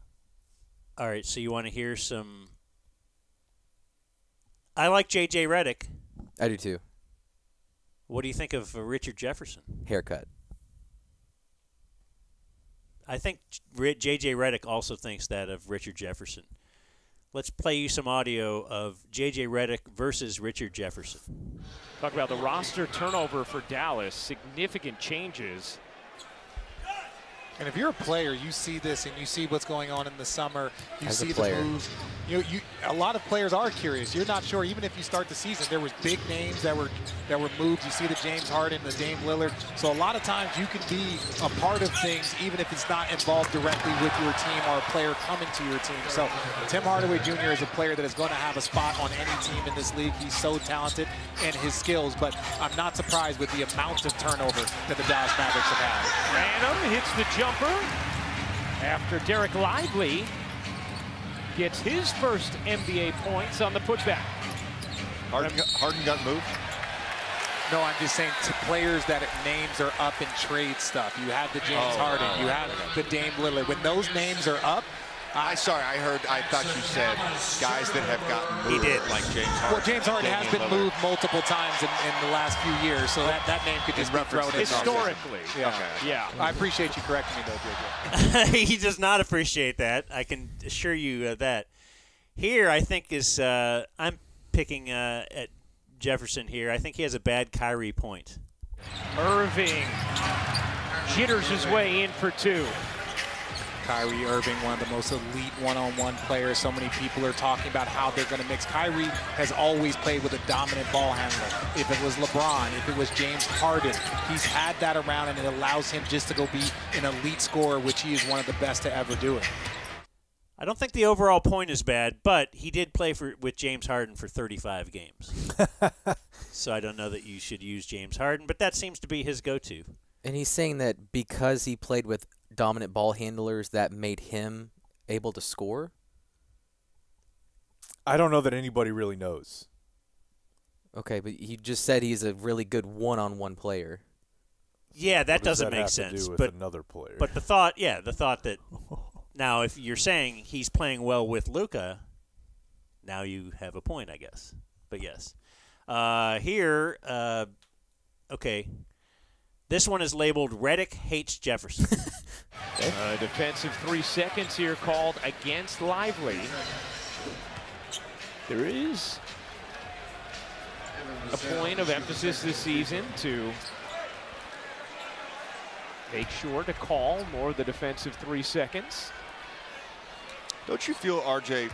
All right, so you want to hear some... I like J.J. Redick. I do too. What do you think of Richard Jefferson? Haircut. I think J.J. Redick also thinks that of Richard Jefferson. Let's play you some audio of J.J. Redick versus Richard Jefferson. Talk about the roster turnover for Dallas. Significant changes. And if you're a player, you see this and you see what's going on in the summer. You As a see the player. moves. A lot of players are curious. You're not sure. Even if you start the season, there was big names that were moved. You see the James Harden, the Dame Lillard. So a lot of times you can be a part of things, even if it's not involved directly with your team or a player coming to your team. So Tim Hardaway Jr. is a player that is going to have a spot on any team in this league. He's so talented and his skills, but I'm not surprised with the amount of turnover that the Dallas Mavericks have had. Random hits the jumper after Derek Lively gets his first NBA points on the putback. Harden got moved? No, I'm just saying to players that names are up in trade stuff. You have the James Harden, you have the Dame Lillard. When those names are up, I thought you said guys that have gotten moved. He did. Like James Harden. well, James Harden has been moved multiple times in the last few years, so that name could just be thrown in. Historically. Yeah. Okay. Yeah. I appreciate you correcting me, though, JJ. He does not appreciate that. I can assure you that. Here, I think is I'm picking at Jefferson here. I think he has a bad Kyrie point. Irving jitters his way in for two. Kyrie Irving, one of the most elite one-on-one players. So many people are talking about how they're going to mix. Kyrie has always played with a dominant ball handler. If it was LeBron, if it was James Harden, he's had that around, and it allows him just to go be an elite scorer, which he is one of the best to ever do it. I don't think the overall point is bad, but he did play with James Harden for 35 games. So I don't know that you should use James Harden, but that seems to be his go-to. And he's saying that because he played with dominant ball handlers, that made him able to score? I don't know that anybody really knows. Okay, but he just said he's a really good one-on-one player. Yeah, that What does doesn't that make have to sense. do with But another player? But the thought that now if you're saying he's playing well with Luka, now you have a point, I guess. But yes, here, okay. This one is labeled Redick hates Jefferson. Defensive 3 seconds here called against Lively. There is a point of emphasis this season to make sure to call more of the defensive 3 seconds. Don't you feel, RJ,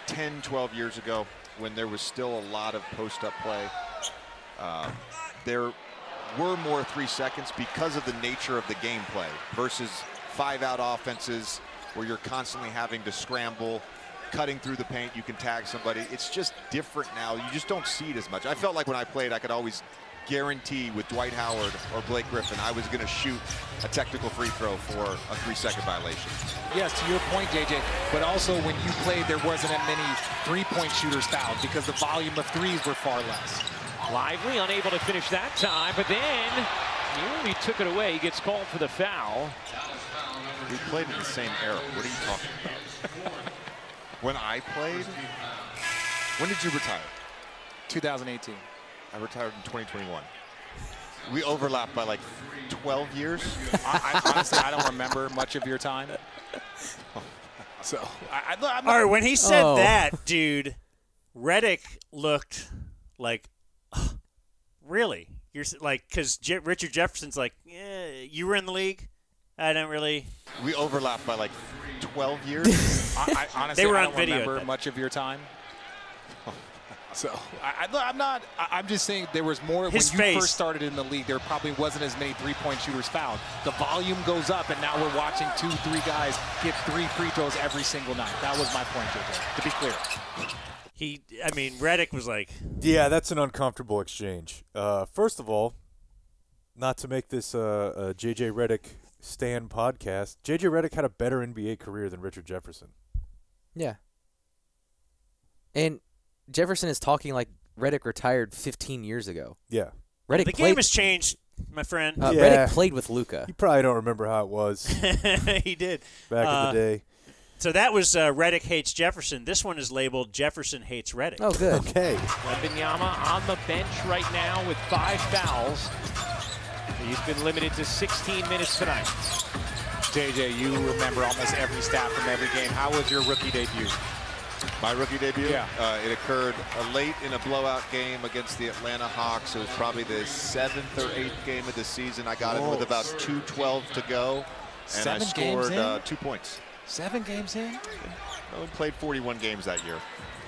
10, 12 years ago, when there was still a lot of post-up play, there were more 3 seconds because of the nature of the gameplay versus 5-out offenses where you're constantly having to scramble, cutting through the paint, you can tag somebody. It's just different now. You just don't see it as much. I felt like when I played, I could always guarantee with Dwight Howard or Blake Griffin, I was going to shoot a technical free throw for a 3-second violation. Yes, to your point, JJ, but also when you played, there wasn't as many three-point shooters fouled because the volume of threes were far less. Lively unable to finish that time, but then nearly took it away. He gets called for the foul. We played in the same era. What are you talking about? When I played? When did you retire? 2018. I retired in 2021. We overlapped by like 12 years. Honestly, I don't remember much of your time. So, I'm not, All right, when he said that, dude, Redick looked like, really? You're like, because Richard Jefferson's like, yeah, you were in the league? I don't really. We overlapped by like 12 years. Honestly, they were I on don't video remember much of your time. So I'm just saying there was more His when you face. first started in the league. There probably wasn't as many three-point shooters fouled. The volume goes up, and now we're watching 2-3 guys get 3 free throws every single night. That was my point, JJ, to be clear. Redick was like, yeah, that's an uncomfortable exchange. First of all, not to make this a J.J. Redick Stan podcast, J.J. Redick had a better NBA career than Richard Jefferson. Yeah. And Jefferson is talking like Redick retired 15 years ago. Yeah. Redick The game has changed, my friend. Redick played with Luka. You probably don't remember how it was. He did. Back in the day. So that was Redick hates Jefferson. This one is labeled Jefferson hates Redick. Oh, good. Okay. Wembanyama on the bench right now with 5 fouls. He's been limited to 16 minutes tonight. JJ, you remember almost every stat from every game. How was your rookie debut? My rookie debut? Yeah. It occurred late in a blowout game against the Atlanta Hawks. It was probably the 7th or 8th game of the season. I got in with about 2:12 to go, and I scored 2 points. 7 games in? I played 41 games that year.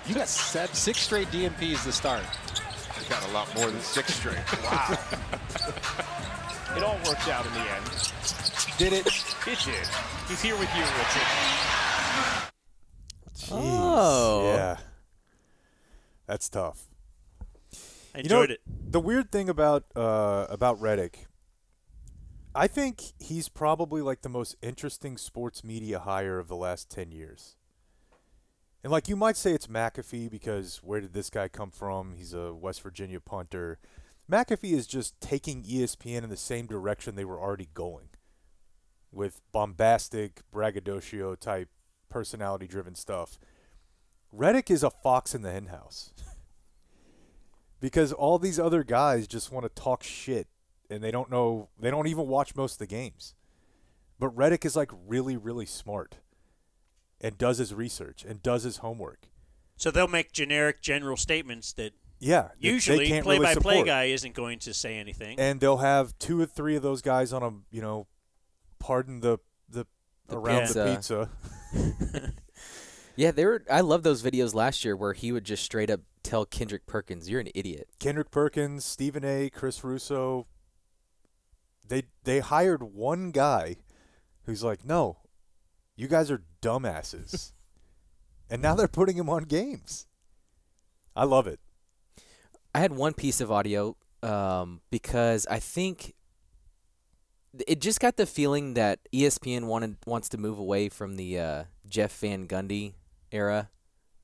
You got 6 straight DMPs to start. I got a lot more than 6 straight. Wow. It all worked out in the end. Did it? It did. He's here with you, Richard. Jeez. Oh. Yeah. That's tough. I enjoyed it. The weird thing about Redick, I think he's probably like the most interesting sports media hire of the last 10 years. And like you might say it's McAfee because where did this guy come from? He's a West Virginia punter. McAfee is just taking ESPN in the same direction they were already going with bombastic, braggadocio type, personality-driven stuff. Redick is a fox in the henhouse because all these other guys just want to talk shit and they don't even watch most of the games. But Redick is like really, really smart and does his research and does his homework. So they'll make generic general statements that usually usually play-by-play guy isn't going to say anything. And they'll have 2 or 3 of those guys on a, pardon the around the pizza. Yeah, I love those videos last year where he would just straight up tell Kendrick Perkins, "You're an idiot." Kendrick Perkins, Stephen A., Chris Russo. They hired one guy who's like, "No, you guys are dumbasses," and now they're putting him on games. I love it. I had one piece of audio because I think it just got the feeling that ESPN wants to move away from the Jeff Van Gundy era,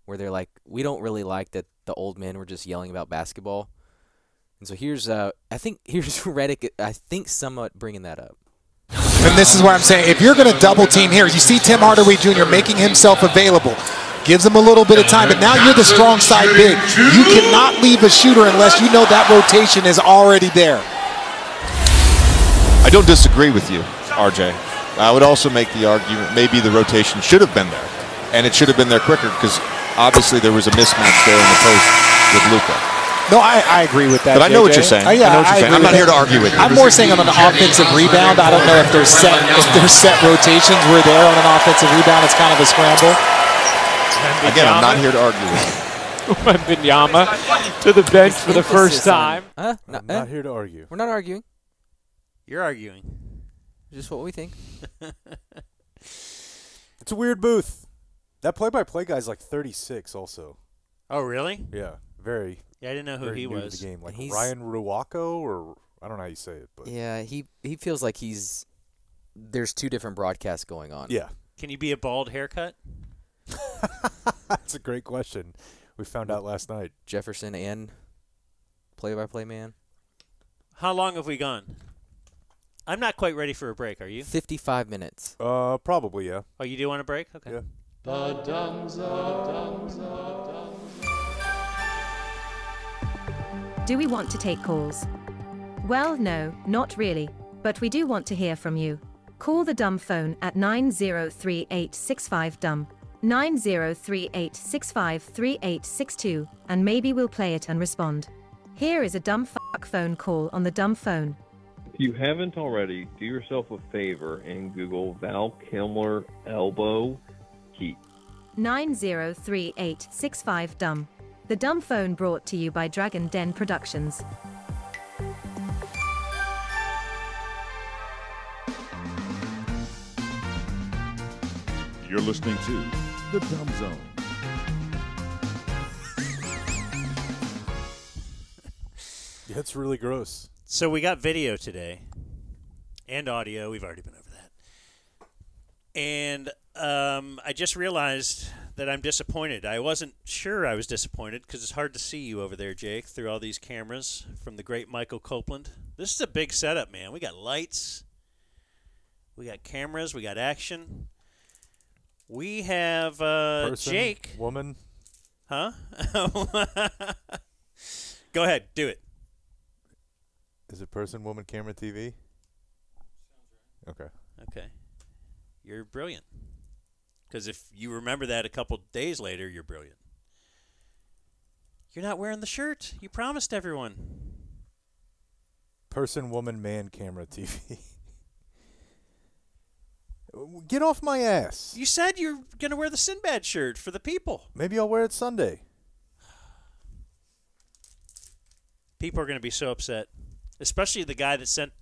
where they're like, we don't really like that the old men were just yelling about basketball. And so here's Redick, I think, somewhat bringing that up. And this is where I'm saying, if you're going to double team here, you see Tim Hardaway Jr. making himself available. Gives him a little bit of time, but now you're the strong side big. You cannot leave a shooter unless you know that rotation is already there. I don't disagree with you, RJ. I would also make the argument maybe the rotation should have been there, and it should have been there quicker because obviously there was a mismatch there in the post with Luka. No, I agree with that. But I know what you're saying. Yeah, I know what you're saying. I'm not here to argue with you. I'm more saying on an offensive rebound. I don't know if there's set rotations were there on an offensive rebound. It's kind of a scramble. Again, I'm not here to argue with you. Wembanyama to the bench for the first time. I'm not here to argue. We're not arguing. You're arguing. Just what we think. It's a weird booth. That play-by-play guy's like 36 also. Oh, really? Yeah, very. Yeah, I didn't know who very he new to was. the game. Like He's- Ryan Ruocco, or I don't know how you say it, but Yeah, he feels like there's 2 different broadcasts going on. yeah. Can you be a bald haircut? That's a great question. We found out last night. Jefferson and play-by-play man. How long have we gone? I'm not quite ready for a break. Are you? 55 minutes. Probably, yeah. Oh, you do want a break? Okay. Yeah. The Dumbs Up. Do we want to take calls? Well, no, not really, but we do want to hear from you. Call the dumb phone at 903865-DUMB, 9038653862, and maybe we'll play it and respond. Here is a dumb fuck phone call on the dumb phone. If you haven't already, do yourself a favor and Google Val Kilmer elbow key. 903865-DUMB. The dumb phone brought to you by Dragon Den Productions. You're listening to The Dumb Zone. Yeah, it's really gross. So we got video today and audio. We've already been over that. And I just realized that I'm disappointed. I wasn't sure I was disappointed because it's hard to see you over there, Jake, through all these cameras from the great Michael Copeland. This is a big setup, man. We got lights. We got cameras. We got action. We have Person, Jake. Woman. Huh? Go ahead. Do it. Is it person, woman, camera, TV? Okay. Okay. You're brilliant. Because if you remember that a couple days later, you're brilliant. You're not wearing the shirt. You promised everyone. Person, woman, man, camera, TV. Get off my ass. You said you're going to wear the Sinbad shirt for the people. Maybe I'll wear it Sunday. People are going to be so upset. Especially the guy that sent...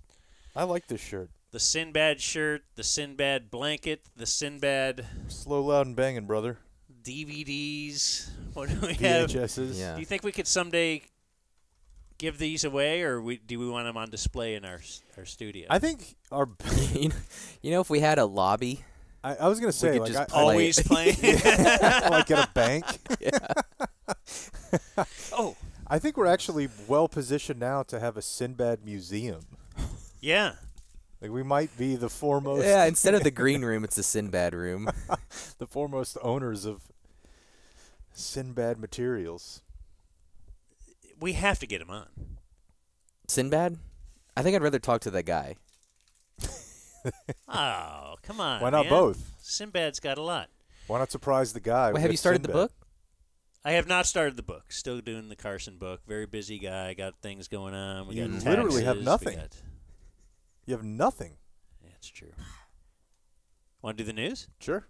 I like this shirt. The Sinbad shirt, the Sinbad blanket, the Sinbad... Slow, loud, and banging, brother. DVDs. What do we have? VHSs. Yeah. Do you think we could someday give these away, or do we want them on display in our studio? I think our... you know, if we had a lobby... I was going to say, could like, just always playing. Like at a bank. Yeah. Oh. I think we're actually well positioned now to have a Sinbad museum. Yeah. Like we might be the foremost. Yeah, instead of the green room, it's the Sinbad room. The foremost owners of Sinbad materials. We have to get him on. Sinbad? I think I'd rather talk to that guy. Oh, come on. Why not man. both? Sinbad's got a lot. Why not surprise the guy? Wait, have you started the book? I have not started the book. Still doing the Carson book. Very busy guy. Got things going on. We You got literally have taxes, nothing. we got- You have nothing. Yeah, it's true. Want to do the news? Sure.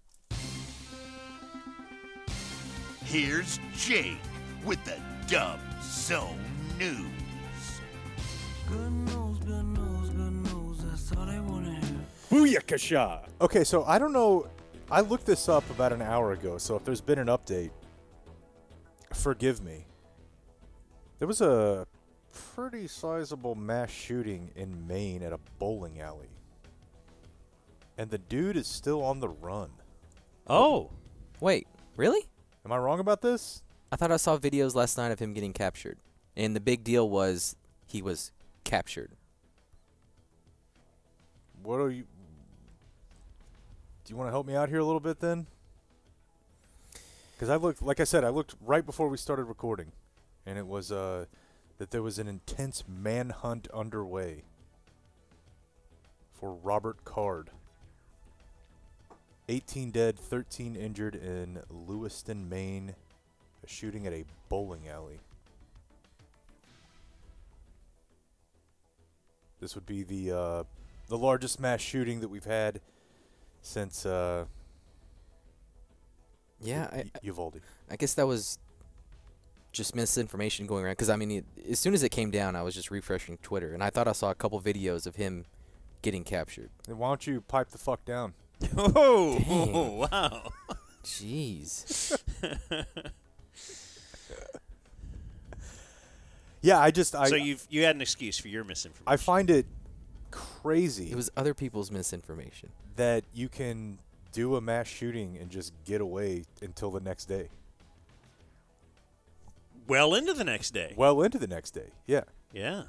Here's Jake with the Dub Zone News. Good news, good news, good news. That's all they want to hear. Booyakasha. Okay, so I don't know. I looked this up about an hour ago, so if there's been an update, forgive me. There was a pretty sizable mass shooting in Maine at a bowling alley. And the dude is still on the run. Oh. Wait, really? Am I wrong about this? I thought I saw videos last night of him getting captured. And the big deal was he was captured. What are you... Do you want to help me out here a little bit then? Because I looked, like I said, I looked right before we started recording. And it was that there was an intense manhunt underway for Robert Card. 18 dead, 13 injured in Lewiston, Maine. A shooting at a bowling alley. This would be the largest mass shooting that we've had since Uvalde. I guess that was just misinformation going around. Because, I mean, as soon as it came down, I was just refreshing Twitter. And I thought I saw a couple videos of him getting captured. Then why don't you pipe the fuck down? Oh, wow. Jeez. Yeah, So you had an excuse for your misinformation. I find it crazy. It was other people's misinformation. That you can do a mass shooting and just get away until the next day. Well into the next day. Well into the next day, yeah. Yeah.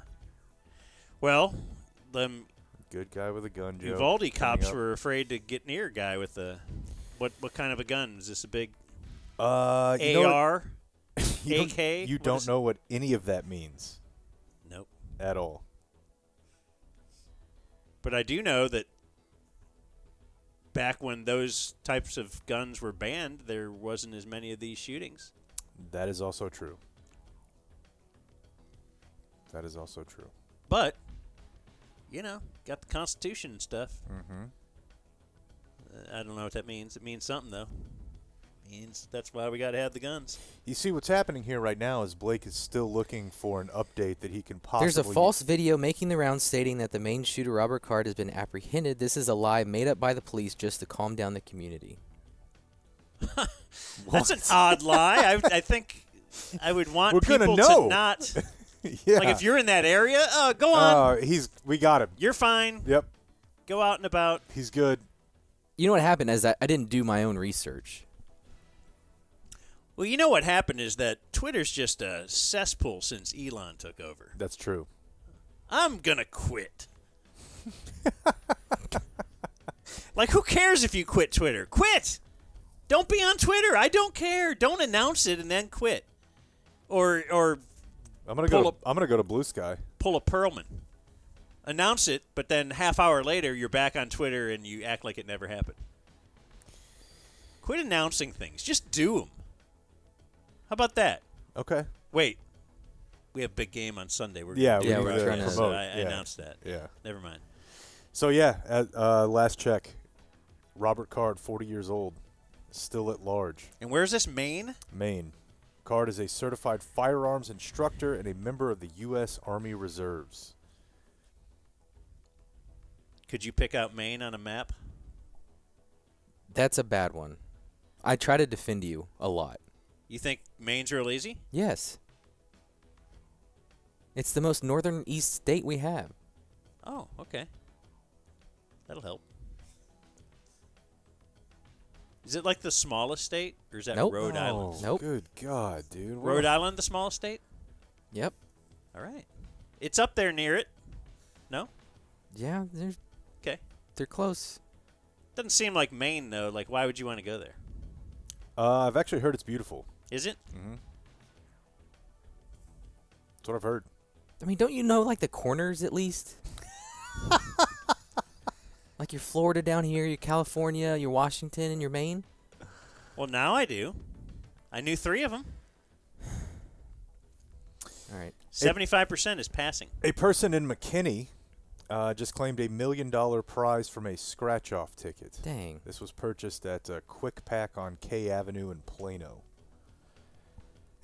Well, the good guy with a gun. Joe, Uvalde cops were afraid to get near a guy with a what kind of a gun? Is this a big AR? AK? You don't know what any of that means. Nope. At all. But I do know that back when those types of guns were banned, there wasn't as many of these shootings. That is also true. That is also true. But, you know, got the Constitution and stuff. Mm-hmm. I don't know what that means. It means something, though. Means that's why we got to have the guns. You see, what's happening here right now is Blake is still looking for an update that he can possibly... There's a false video making the rounds stating that the main shooter, Robert Card, has been apprehended. This is a lie made up by the police just to calm down the community. That's an odd lie. I think I would want We're people gonna know. to not... Yeah. Like, if you're in that area, go on. We got him. You're fine. Yep. Go out and about. He's good. You know what happened is I didn't do my own research. Well, you know what happened is that Twitter's just a cesspool since Elon took over. That's true. I'm going to quit. Like, who cares if you quit Twitter? Quit! Don't be on Twitter. I don't care. Don't announce it and then quit. Or I'm gonna go to Blue Sky. Pull a Perlman. Announce it, but then half hour later you're back on Twitter and you act like it never happened. Quit announcing things. Just do them. How about that? Okay. Wait. We have a big game on Sunday. We're trying to to promote. I announced that. Yeah. Never mind. So, last check. Robert Card, 40 years old, still at large. And where is this, Maine? Maine. Card is a certified firearms instructor and a member of the U.S. Army Reserves. Could you pick out Maine on a map? That's a bad one. I try to defend you a lot. You think Maine's real easy? Yes. It's the most northern east state we have. Oh, okay. That'll help. Is it like the smallest state, or is that Nope. Rhode Island? Nope. Good God, dude. Rhode Island, the smallest state? Yep. All right. It's up there near it. No? Yeah, they're close. Doesn't seem like Maine, though. Like, why would you want to go there? I've actually heard it's beautiful. Is it? Mm-hmm. That's what I've heard. I mean, don't you know, like, the corners at least? Like your Florida down here, your California, your Washington, and your Maine? Well, now I do. I knew 3 of them. All right. 75% is passing. A person in McKinney just claimed $1 million prize from a scratch-off ticket. Dang. This was purchased at Quick Pack on K Avenue in Plano.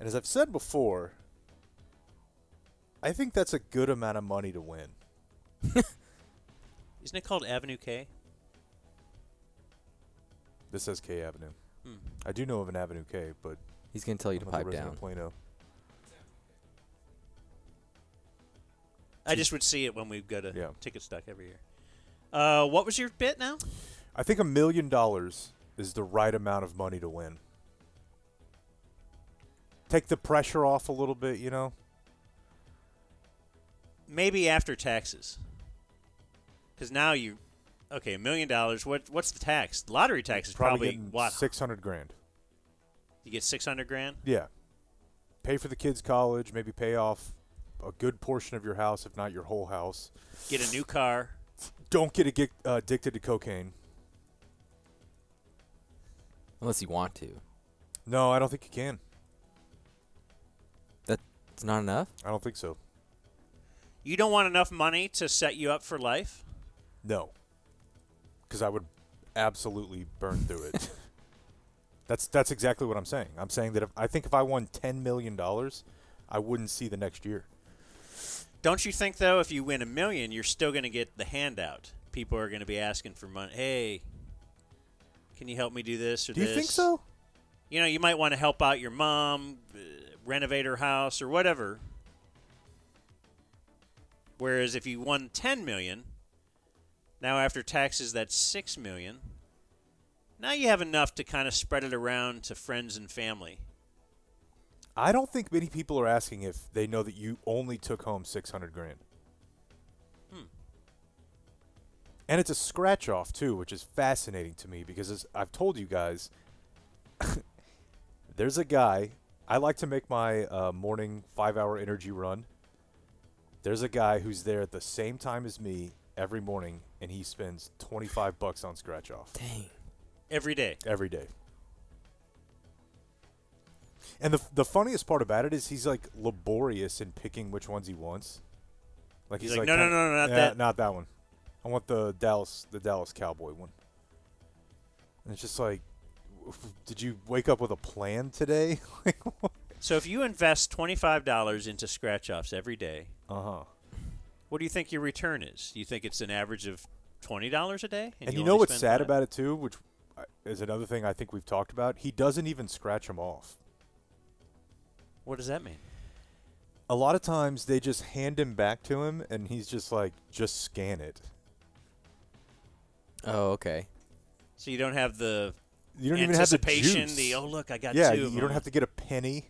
And as I've said before, I think that's a good amount of money to win. Isn't it called Avenue K? This says K Avenue. Hmm. I do know of an Avenue K, but he's going to tell you to I'm not a pipe resident down. of Plano. I just would see it when we go to Ticket Stock every year. What was your bit now? I think $1 million is the right amount of money to win. Take the pressure off a little bit, you know? Maybe after taxes. Because now you, $1 million. What's the tax? Lottery tax is probably what? $600,000. You get $600,000. Yeah. Pay for the kids' college. Maybe pay off a good portion of your house, if not your whole house. Get a new car. Don't get addicted to cocaine. Unless you want to. No, I don't think you can. That's not enough? I don't think so. You don't want enough money to set you up for life? No. Because I would absolutely burn through it. That's exactly what I'm saying. I'm saying that if I won $10 million, I wouldn't see the next year. Don't you think, though, if you win $1 million, you're still going to get the handout? People are going to be asking for money. Hey, can you help me do this or Do this? you think so? You know, you might want to help out your mom, renovate her house, or whatever. Whereas if you won $10 million, now after taxes that's $6 million. Now you have enough to kind of spread it around to friends and family. I don't think many people are asking if they know that you only took home $600,000. And it's a scratch off too, which is fascinating to me because as I've told you guys, there's a guy. I like to make my morning 5-hour energy run. There's a guy who's there at the same time as me every morning, and he spends $25 on scratch off. Dang. Every day. Every day. And the funniest part about it is he's like laborious in picking which ones he wants. Like he's like no, not that. Not that one. I want the Dallas Cowboy one. And it's just like, did you wake up with a plan today? So if you invest $25 into scratch-offs every day, what do you think your return is? Do you think it's an average of $20 a day? And you know what's sad about it too, which is another thing I think we've talked about? He doesn't even scratch them off. What does that mean? A lot of times they just hand him back to him, and he's just like, just scan it. Oh, okay. So you don't have the You don't even have the anticipation, juice. the, oh, look, I got yeah, two you of don't them. have to get a penny.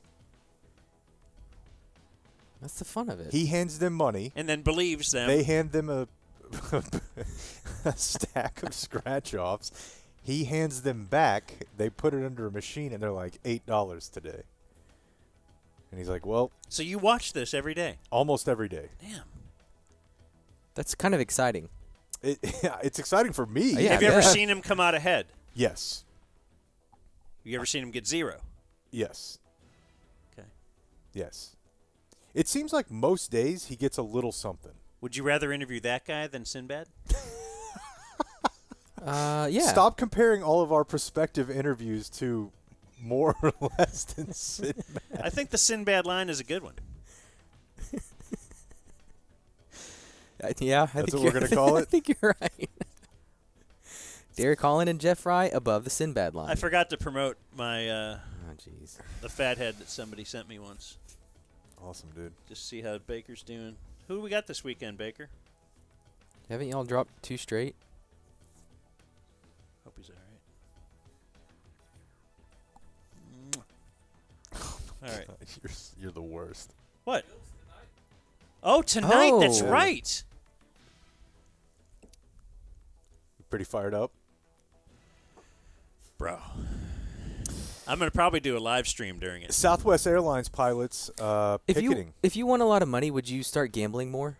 That's the fun of it. He hands them money. And then believes them. They hand them a stack of scratch-offs. He hands them back. They put it under a machine, and they're like, $8 today. And he's like, well. So you watch this every day? Almost every day. Damn. That's kind of exciting. It's exciting for me. Have you ever seen him come out ahead? Yes. You ever seen him get 0? Yes. Okay. Yes. It seems like most days he gets a little something. Would you rather interview that guy than Sinbad? Yeah. Stop comparing all of our prospective interviews to more or less than Sinbad. I think the Sinbad line is a good one. Yeah, That's what we're going to call it? I think you're right. Derek Holland and Jeff Fry above the Sinbad line. I forgot to promote my jeez, the fathead that somebody sent me once. Awesome, dude. Just see how Baker's doing. Who do we got this weekend, Baker? Haven't y'all dropped 2 straight? Hope he's all right. All right. You're the worst. What? Oh, tonight. That's Oh. right. Pretty fired up? Bro. I'm going to probably do a live stream during it. Southwest Airlines pilots picketing. If you won a lot of money, would you start gambling more?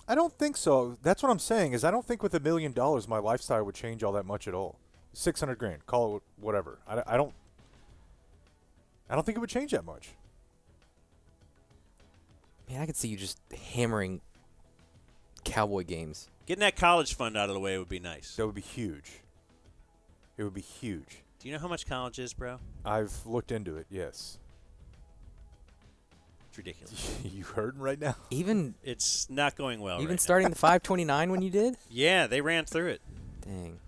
I don't think so. That's what I'm saying is I don't think with $1 million my lifestyle would change all that much at all. 600 grand, call it whatever. I don't think it would change that much. Man, I could see you just hammering Cowboy games. Getting that college fund out of the way would be nice. That would be huge. It would be huge. Do you know how much college is, bro? I've looked into it, yes. It's ridiculous. You heard right now? Even It's not going well even right starting the 529 when you did? Yeah, they ran through it. Dang.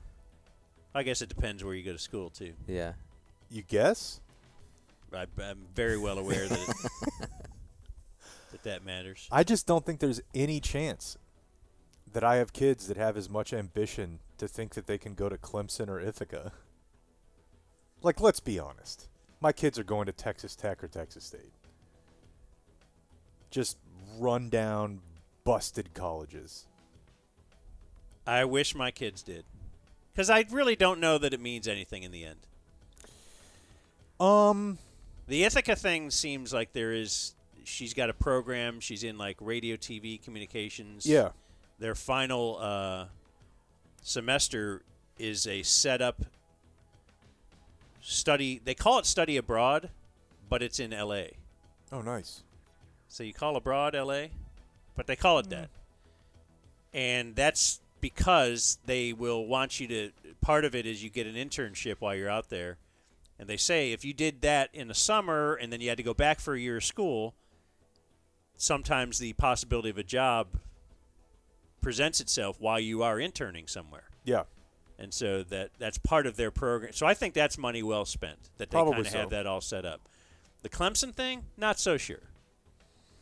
I guess it depends where you go to school, too. Yeah. You guess? I'm very well aware that that matters. I just don't think there's any chance that I have kids that have as much ambition to think that they can go to Clemson or Ithaca. Like, let's be honest. My kids are going to Texas Tech or Texas State. Just run down, busted colleges. I wish my kids did. Because I really don't know that it means anything in the end. The Ithaca thing seems like she's got a program. She's in, like, radio, TV, communications. Yeah. Their final semester is a setup study. They call it study abroad, but it's in L.A. Oh, nice. So you call abroad L.A., but they call it that. And that's because they will want you to – part of it is you get an internship while you're out there. And they say if you did that in the summer and then you had to go back for a year of school, sometimes the possibility of a job presents itself while you are interning somewhere. Yeah. And so that's part of their program. So I think that's money well spent, that they kind of have that all set up. The Clemson thing, not so sure.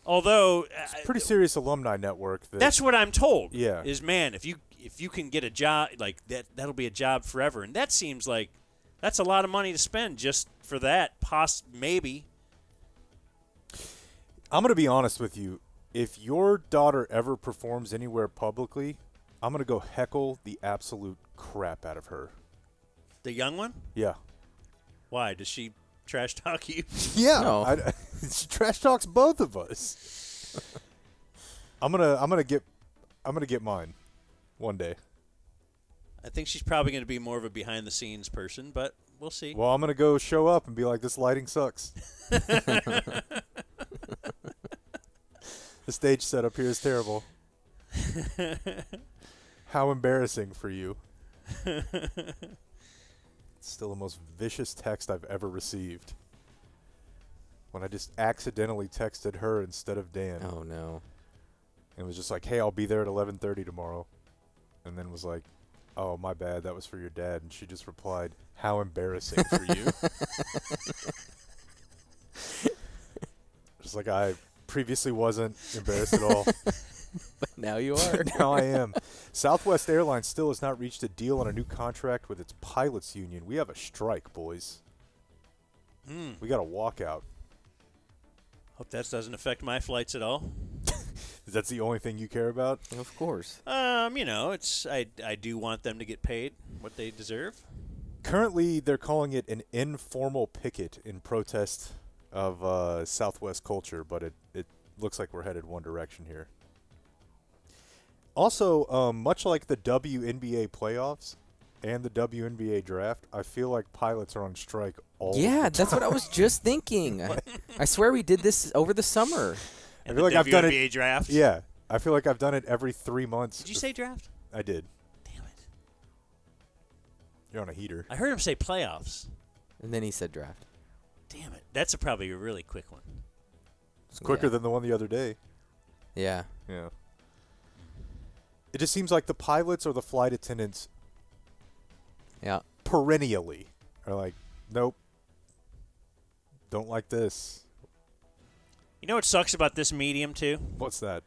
Although it's a pretty serious alumni network. That's what I'm told. Yeah. Is, man, if you can get a job like that'll be a job forever. And that seems like that's a lot of money to spend just for that, maybe. I'm going to be honest with you. If your daughter ever performs anywhere publicly, I'm going to go heckle the absolute crap out of her. The young one? Yeah. Why? Does she trash talk you? Yeah. No. She trash talks both of us. I'm gonna get mine one day. I think she's probably going to be more of a behind-the-scenes person, but we'll see. Well, I'm going to go show up and be like, this lighting sucks. The stage setup here is terrible. How embarrassing for you. It's still the most vicious text I've ever received. When I just accidentally texted her instead of Dan. Oh, no. And it was just like, hey, I'll be there at 11:30 tomorrow. And then was like, oh, my bad, that was for your dad. And she just replied, how embarrassing for you. Just like I previously wasn't embarrassed at all. But now you are. Now I am. Southwest Airlines still has not reached a deal on a new contract with its pilots union. We have a strike, boys. We got a walkout. Hope that doesn't affect my flights at all. That's the only thing you care about? Of course. It's I do want them to get paid what they deserve. Currently, they're calling it an informal picket in protest of Southwest culture, but it looks like we're headed one direction here. Also, much like the WNBA playoffs and the WNBA draft, I feel like pilots are on strike all the time. That's what I was just thinking. I swear we did this over the summer. And I feel the like I've done WNBA it. draft? Yeah, I feel like I've done it every 3 months. Did you say draft? I did. Damn it. You're on a heater. I heard him say playoffs. And then he said draft. Damn it. That's probably a really quick one. It's quicker than the one the other day. Yeah. Yeah. It just seems like the pilots or the flight attendants perennially are like, nope, don't like this. You know what sucks about this medium, too? What's that?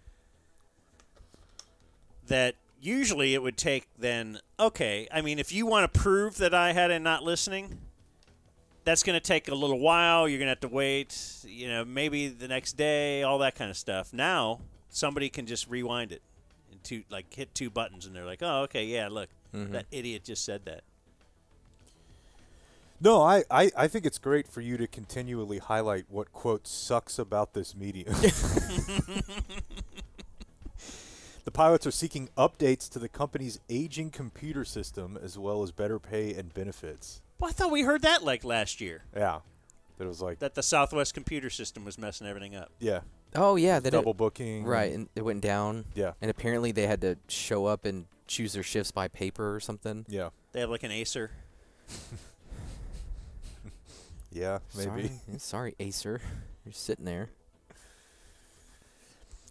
That usually it would take then, okay, I mean, if you want to prove that I had a not listening, that's going to take a little while. You're going to have to wait, maybe the next day, all that kind of stuff. Now, somebody can just rewind it and hit two buttons, and they're like, oh, okay, yeah, look, that idiot just said that. No, I think it's great for you to continually highlight what, quote, sucks about this medium. The pilots are seeking updates to the company's aging computer system as well as better pay and benefits. Well, I thought we heard that last year. Yeah. That was like that the Southwest computer system was messing everything up. Yeah. Oh, yeah. Double booking. Right, and it went down. Yeah. And apparently they had to show up and choose their shifts by paper or something. Yeah. They have like an Acer. Yeah, maybe. Sorry, Acer. You're sitting there.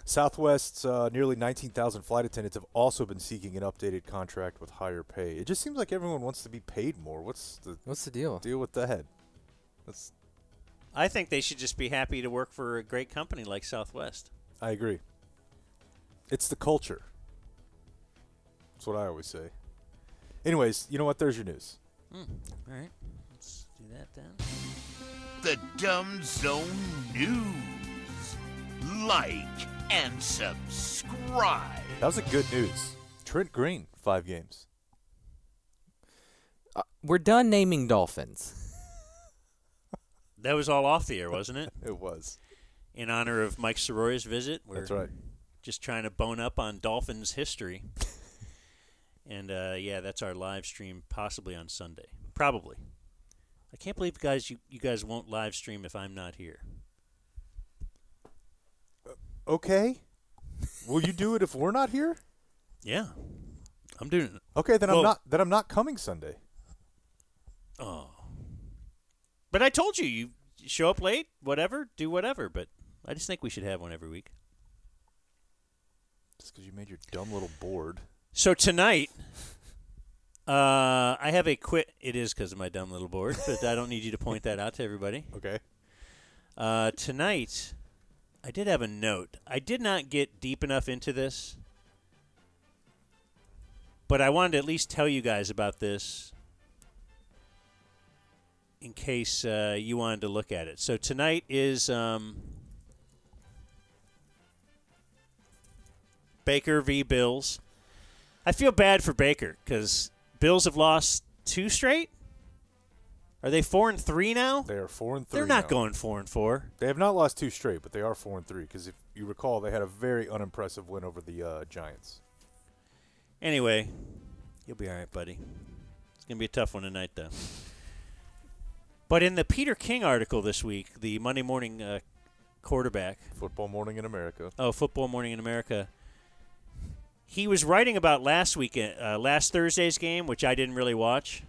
Southwest's nearly 19,000 flight attendants have also been seeking an updated contract with higher pay. It just seems like everyone wants to be paid more. What's the deal? Deal with that. I think they should just be happy to work for a great company like Southwest. I agree. It's the culture. That's what I always say. Anyways, you know what? There's your news. All right. Let's do that then. The Dumb Zone News. Like and subscribe. That was a good news. Trent Green, 5 games. We're done naming dolphins. That was all off the air, wasn't it? It was. In honor of Mike Soroya's visit. That's right. Just trying to bone up on Dolphins history. And, that's our live stream possibly on Sunday. Probably. I can't believe, guys, you guys won't live stream if I'm not here. Okay. Will you do it if we're not here? Yeah. I'm doing it. Okay, then I'm not coming Sunday. Oh. But I told you show up late, whatever, do whatever, but I just think we should have one every week. Just because you made your dumb little board. So tonight, I have a quit. It is because of my dumb little board, but I don't need you to point that out to everybody. Okay. Tonight, I did have a note. I did not get deep enough into this, but I wanted to at least tell you guys about this in case you wanted to look at it. So tonight is Baker v. Bills. I feel bad for Baker because Bills have lost 2 straight. Are they 4-3 now? They are 4-3. They're not now. going 4-4. They have not lost 2 straight, but they are 4-3 because if you recall, they had a very unimpressive win over the Giants. Anyway, you'll be all right, buddy. It's going to be a tough one tonight, though. But in the Peter King article this week, the Monday morning quarterback. Football Morning in America. Oh, Football Morning in America. He was writing about last Thursday's game, which I didn't really watch.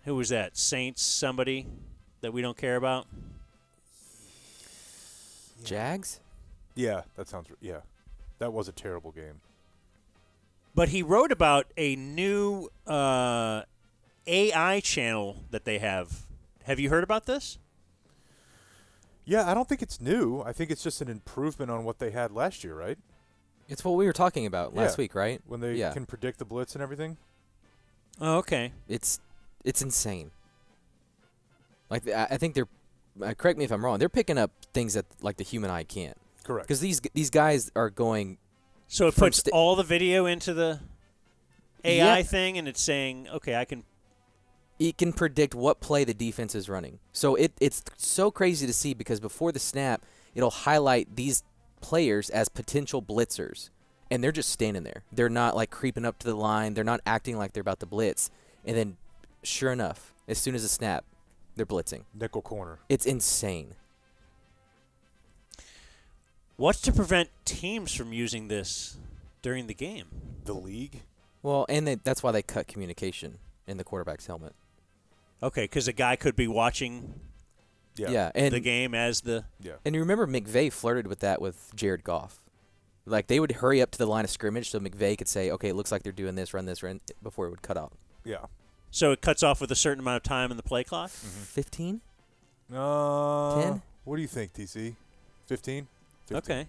Who was that? Saints, somebody that we don't care about? Jags? Yeah, that sounds – yeah. That was a terrible game. But he wrote about a new AI channel that they have. Have you heard about this? Yeah, I don't think it's new. I think it's just an improvement on what they had last year, right? It's what we were talking about last week, right? When they can predict the blitz and everything. Oh, okay. It's insane. Like I think they're correct me if I'm wrong. They're picking up things that like the human eye can't. Correct. Because these guys are going. So it puts all the video into the AI thing, and it's saying, okay, I can. It can predict what play the defense is running. So it's so crazy to see because before the snap, it'll highlight these players as potential blitzers, and they're just standing there. They're not like creeping up to the line. They're not acting like they're about to blitz. And then, sure enough, as soon as the snap, they're blitzing. Nickel corner. It's insane. What's to prevent teams from using this during the game? The league? Well, and that's why they cut communication in the quarterback's helmet. Okay, because a guy could be watching and the game as the And you remember McVay flirted with that with Jared Goff. Like they would hurry up to the line of scrimmage so McVay could say, okay, it looks like they're doing this, run this, before it would cut off. Yeah. So it cuts off with a certain amount of time in the play clock? 15? 10? What do you think, TC? 15? Okay.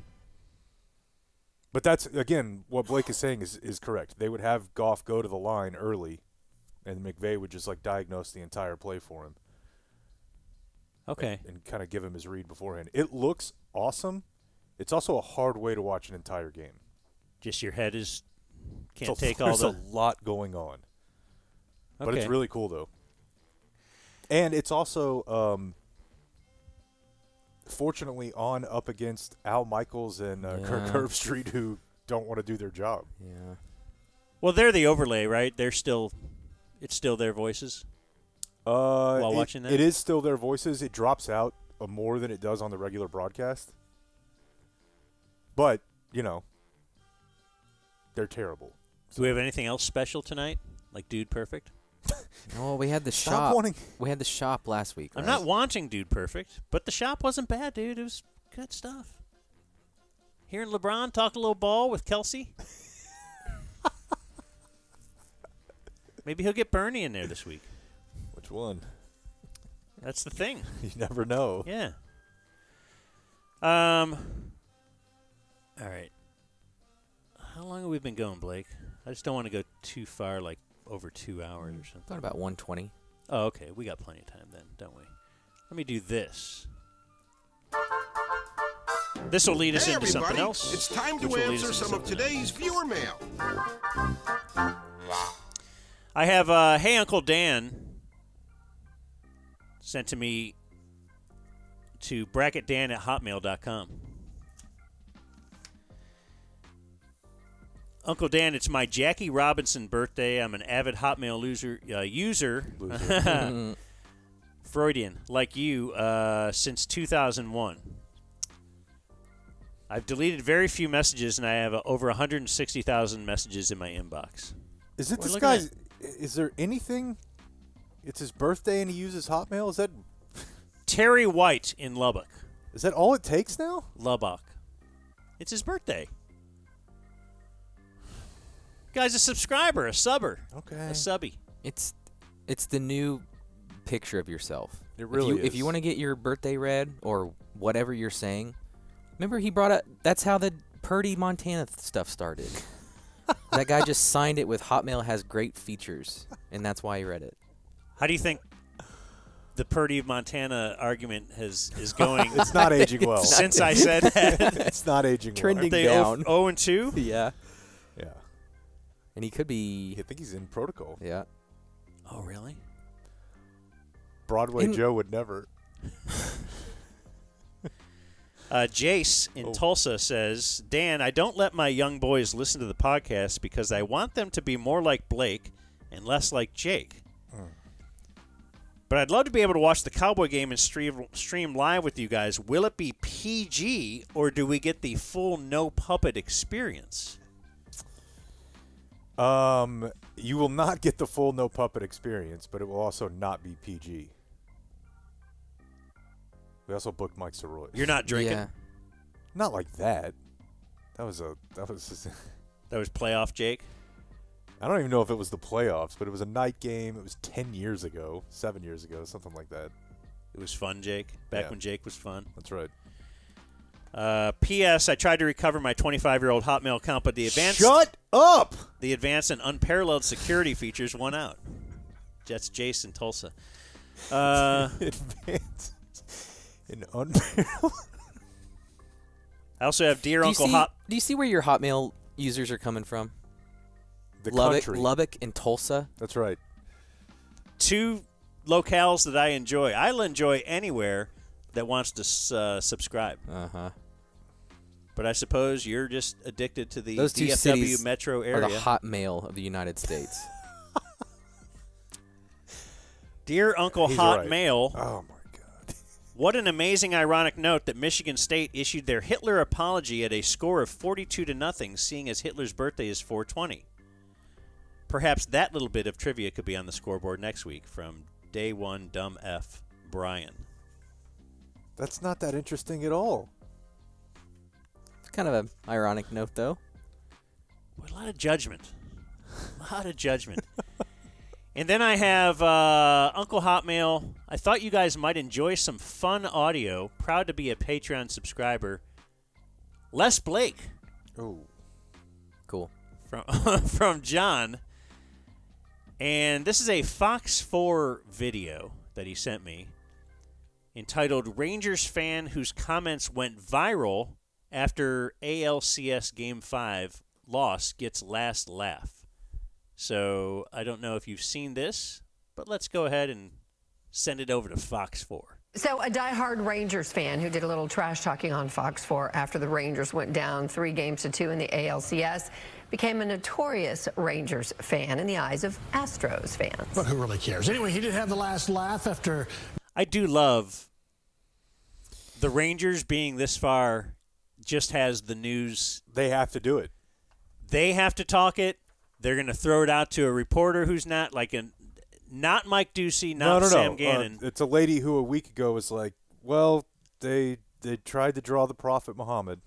But that's, again, what Blake is saying is correct. They would have Goff go to the line early, and McVay would just, like, diagnose the entire play for him. Okay. And kind of give him his read beforehand. It looks awesome. It's also a hard way to watch an entire game. Just your head can't So take all the... There's a lot going on. But it's Okay. really cool, though. And it's also, fortunately, on up against Al Michaels and Kirk Herbstreit, who don't want to do their job. Yeah. Well, they're the overlay, right? It's still their voices while watching that? It is still their voices. It drops out more than it does on the regular broadcast. But, they're terrible. Do we have anything else special tonight? Like Dude Perfect? Oh, we had the Stop shop. wanting- We had the shop last week. I'm right? not wanting Dude Perfect, but the shop wasn't bad, dude. It was good stuff. Hearing LeBron talk a little ball with Kelsey. Maybe he'll get Bernie in there this week. Which one? That's the thing. You never know. Yeah. All right. How long have we been going, Blake? I just don't want to go too far, like over 2 hours or something. Thought about 120. Oh, okay. We got plenty of time then, don't we? Let me do this. This will lead us Hey, into something everybody. else. It's time which to will lead us answer into some of something today's viewer mail. I have Hey Uncle Dan sent to me to bracketdan@hotmail.com. Uncle Dan, it's my Jackie Robinson birthday. I'm an avid Hotmail user. Freudian, like you, since 2001. I've deleted very few messages, and I have over 160,000 messages in my inbox. Is it We're this looking guy's? at- Is there anything? It's his birthday and he uses Hotmail? Is that Terry White in Lubbock. Is that all it takes now? Lubbock. It's his birthday. Guy's a subscriber, a subber. Okay. A subby. It's the new picture of yourself. It really If you want to get your birthday read or whatever you're saying, remember he brought up. That's how the Purdy Montana stuff started. That guy just signed it with Hotmail has great features, and that's why he read it. How do you think the Purdy Montana argument is going? It's not aging well. Since I said that. It's not aging well. Trending Aren't they down. 0-2? Yeah. Yeah. And he could be. I think he's in protocol. Yeah. Oh, really? Broadway Joe would never. Jace in Tulsa says, Dan, I don't let my young boys listen to the podcast because I want them to be more like Blake and less like Jake. But I'd love to be able to watch the Cowboy game and stream live with you guys. Will it be PG or do we get the full no puppet experience? You will not get the full no puppet experience, but it will also not be PG. We also booked Mike Soroy. You're not drinking? Yeah. Not like that. That was playoff Jake? I don't even know if it was the playoffs, but it was a night game. It was 10 years ago, 7 years ago, something like that. It was fun, Jake. Back Yeah. when Jake was fun. That's right. P.S. I tried to recover my 25-year-old Hotmail account, but the advanced Shut up! The advanced and unparalleled security features won out. That's Jason Tulsa. Advanced and unparalleled. I also have Dear Uncle Hot. Do you see where your Hotmail users are coming from? The Lubbock, country. Lubbock and Tulsa. That's right. 2 locales that I enjoy. I'll enjoy anywhere that wants to subscribe. Uh-huh. But I suppose you're just addicted to the Those 2 DFW cities metro are area. the Hotmail of the United States. Dear Uncle He's Hotmail. right. Oh, my God. What an amazing ironic note that Michigan State issued their Hitler apology at a score of 42-0, seeing as Hitler's birthday is 4/20. Perhaps that little bit of trivia could be on the scoreboard next week from Day 1 Dumb F. Brian. That's not that interesting at all. It's kind of an ironic note, though. A lot of judgment. A lot of judgment. And then I have Uncle Hotmail. I thought you guys might enjoy some fun audio. Proud to be a Patreon subscriber. Les Blake. Oh, cool. From John. And this is a Fox 4 video that he sent me entitled Rangers Fan Whose Comments Went Viral After ALCS Game 5 Loss Gets Last Laugh. So I don't know if you've seen this, but let's go ahead and send it over to Fox 4. So a diehard Rangers fan who did a little trash talking on Fox 4 after the Rangers went down 3-2 in the ALCS became a notorious Rangers fan in the eyes of Astros fans. But who really cares? Anyway, he did have the last laugh after... I do love the Rangers being this far just has the news. They have to do it. They have to talk it. They're going to throw it out to a reporter who's not not Mike Ducey, not Sam Gannon. It's a lady who a week ago was like, well, they tried to draw the Prophet Muhammad.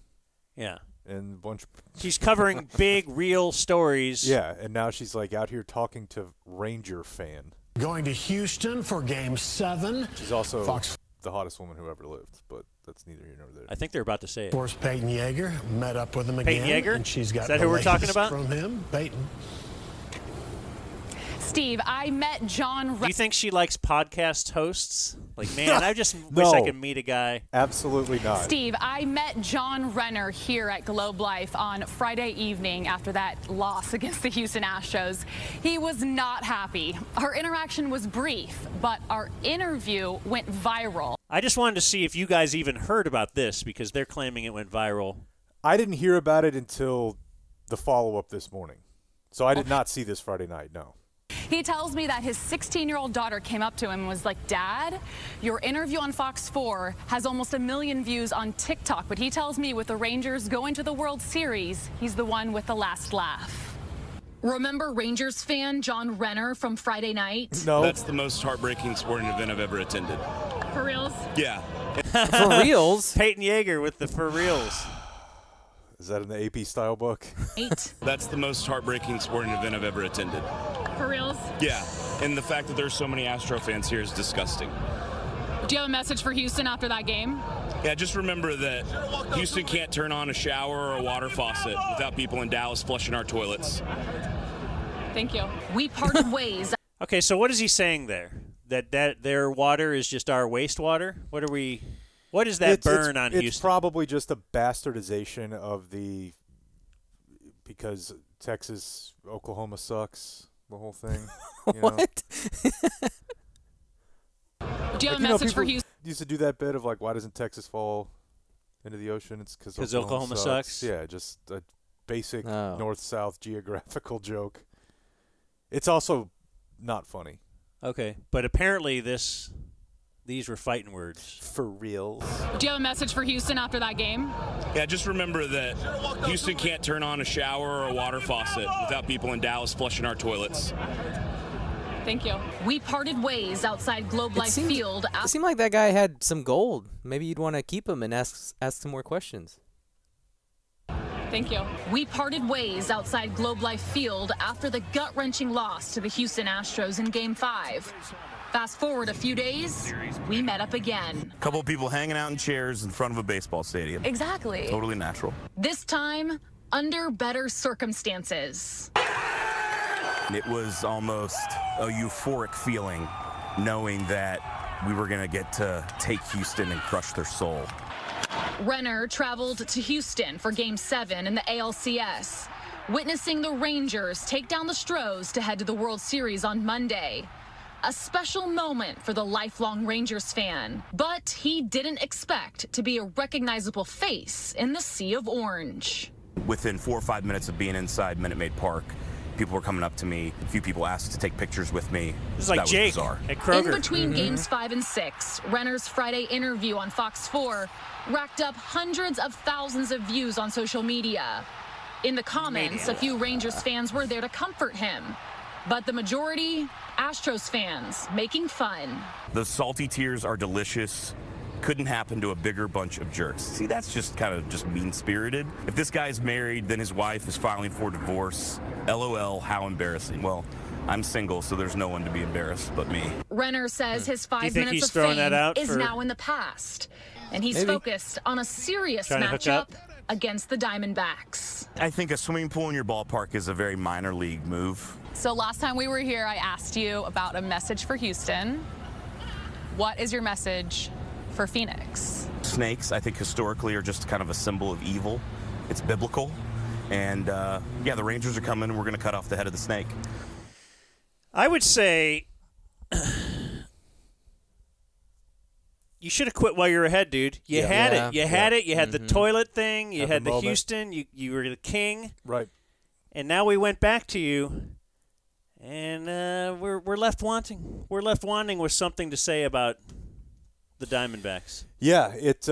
Yeah. And a bunch of she's covering big, real stories. Yeah, and now she's like out here talking to Ranger fan. Going to Houston for Game 7. She's also Fox the hottest woman who ever lived, but that's neither here nor there. I think they're about to say it. Of course, Peyton Yeager met up with him again. Peyton Yeager? And she's got Is that who we're talking about? From him, Peyton. Steve, I met John. Do you think she likes podcast hosts? Like, man, I just wish I could meet a guy. Absolutely not. Steve, I met John Renner here at Globe Life on Friday evening after that loss against the Houston Astros. He was not happy. Our interaction was brief, but our interview went viral. I just wanted to see if you guys even heard about this because they're claiming it went viral. I didn't hear about it until the follow-up this morning. So I did not see this Friday night, no. He tells me that his 16-year-old daughter came up to him and was like, Dad, your interview on Fox 4 has almost 1 million views on TikTok, but he tells me with the Rangers going to the World Series, he's the one with the last laugh. Remember Rangers fan John Renner from Friday night? No. That's the most heartbreaking sporting event I've ever attended. For reals? Yeah. For reals? Peyton Yeager with the for reals. Is that in the AP style book? 8. That's the most heartbreaking sporting event I've ever attended. For reals? Yeah. And the fact that there's so many Astro fans here is disgusting. Do you have a message for Houston after that game? Yeah, just remember that Houston can't turn on a shower or a water faucet without people in Dallas flushing our toilets. Thank you. We parted ways. Okay, so what is he saying there? That their water is just our wastewater? What is that burn on Houston? It's probably just a bastardization of because Texas, Oklahoma sucks, the whole thing. What? Do you have a message for Houston? Used to do that bit of like, why doesn't Texas fall into the ocean? It's because Oklahoma sucks? Yeah, just a basic north-south geographical joke. It's also not funny. Okay, but apparently these were fighting words. For real. Do you have a message for Houston after that game? Yeah, just remember that Houston can't turn on a shower or a water faucet without people in Dallas flushing our toilets. Thank you. We parted ways outside Globe Life Field. It seemed like that guy had some gold. Maybe you'd want to keep him and ask some more questions. Thank you. We parted ways outside Globe Life Field after the gut-wrenching loss to the Houston Astros in Game 5. Fast forward a few days, we met up again. A couple of people hanging out in chairs in front of a baseball stadium. Exactly. Totally natural. This time, under better circumstances. It was almost a euphoric feeling knowing that we were going to get to take Houston and crush their soul. Renner traveled to Houston for Game 7 in the ALCS, witnessing the Rangers take down the Stros to head to the World Series on Monday. A special moment for the lifelong Rangers fan, but he didn't expect to be a recognizable face in the sea of orange. Within 4 or 5 minutes of being inside Minute Maid Park, people were coming up to me. A few people asked to take pictures with me. It's like that Jake was bizarre. at Kroger. In between Games 5 and 6, Renner's Friday interview on Fox 4 racked up hundreds of thousands of views on social media. In the comments, a few Rangers fans were there to comfort him, but the majority, Astros fans, making fun. The salty tears are delicious. Couldn't happen to a bigger bunch of jerks. See, that's just kind of just mean-spirited. If this guy's married, then his wife is filing for divorce. LOL, how embarrassing. Well, I'm single, so there's no one to be embarrassed but me. Renner says his 5 think minutes he's of throwing fame that out is for- now in the past, and he's Maybe. focused on a serious Trying to hook matchup up? against the Diamondbacks. I think a swimming pool in your ballpark is a very minor league move. So last time we were here, I asked you about a message for Houston. What is your message for Phoenix? Snakes, I think, historically are just kind of a symbol of evil. It's biblical. And, yeah, the Rangers are coming, and we're going to cut off the head of the snake. I would say you should have quit while you were ahead, dude. You had it. You had it. You had the toilet thing. You Had had the the moment. Houston. You were the king. Right. And now we went back to you, and we're left wanting. We're left wanting with something to say about the Diamondbacks. Yeah, it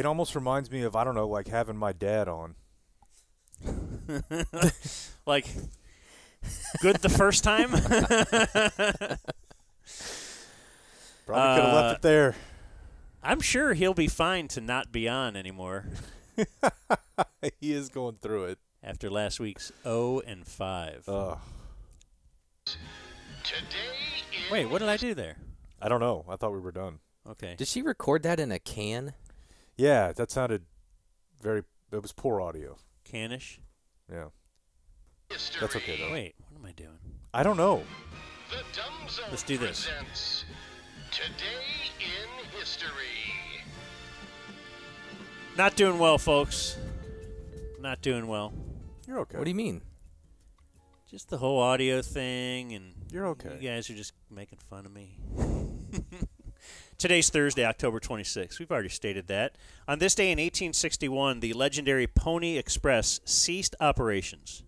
almost reminds me of, I don't know, like having my dad on. Like, good the first time? Probably could have left it there. I'm sure he'll be fine to not be on anymore. He is going through it. After last week's 0-5. Wait, what did I do there? I don't know. I thought we were done. Okay. Did she record that in a can? Yeah, that sounded it was poor audio. Canish? Yeah. That's okay, though. Wait, what am I doing? I don't know. Let's do this. Today in History. Not doing well, folks. Not doing well. You're okay. What do you mean? Just the whole audio thing, and you're okay. You guys are just making fun of me. Today's Thursday, October 26th. We've already stated that. On this day in 1861, the legendary Pony Express ceased operations,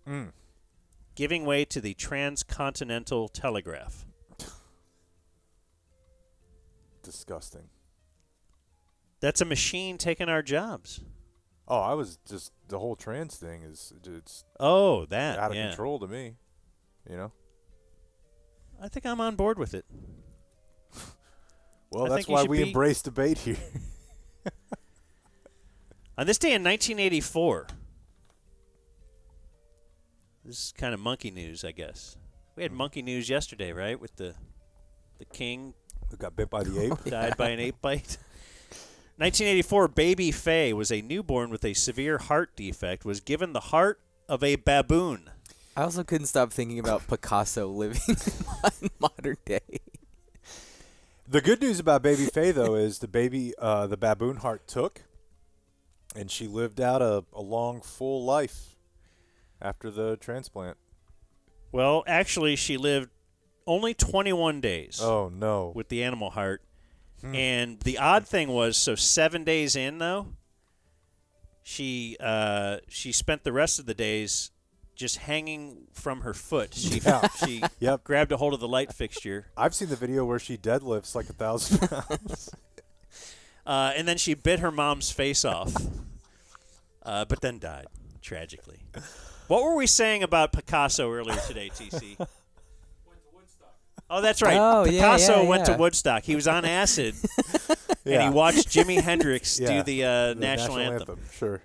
giving way to the Transcontinental Telegraph. Disgusting. That's a machine taking our jobs. Oh, I was just the whole trans thing it's that out of yeah. control to me. You know. I think I'm on board with it. Well, I that's think you why should we be- embrace debate here. On this day in 1984, this is kind of monkey news, I guess. We had monkey news yesterday, right? With the king who got bit by the ape, died by an ape bite. 1984, baby Faye was a newborn with a severe heart defect, was given the heart of a baboon. I also couldn't stop thinking about Picasso living in modern day. The good news about baby Faye, though, is the baboon heart took, and she lived out a long, full life after the transplant. Well, actually, she lived only 21 days. Oh, no. With the animal heart. And the odd thing was, so 7 days in, though, she spent the rest of the days just hanging from her foot. She grabbed a hold of the light fixture. I've seen the video where she deadlifts like 1,000 pounds. And then she bit her mom's face off, but then died, tragically. What were we saying about Picasso earlier today, TC? Oh, that's right. Oh, Picasso yeah. went to Woodstock. He was on acid, and he watched Jimi Hendrix do the national anthem. Sure.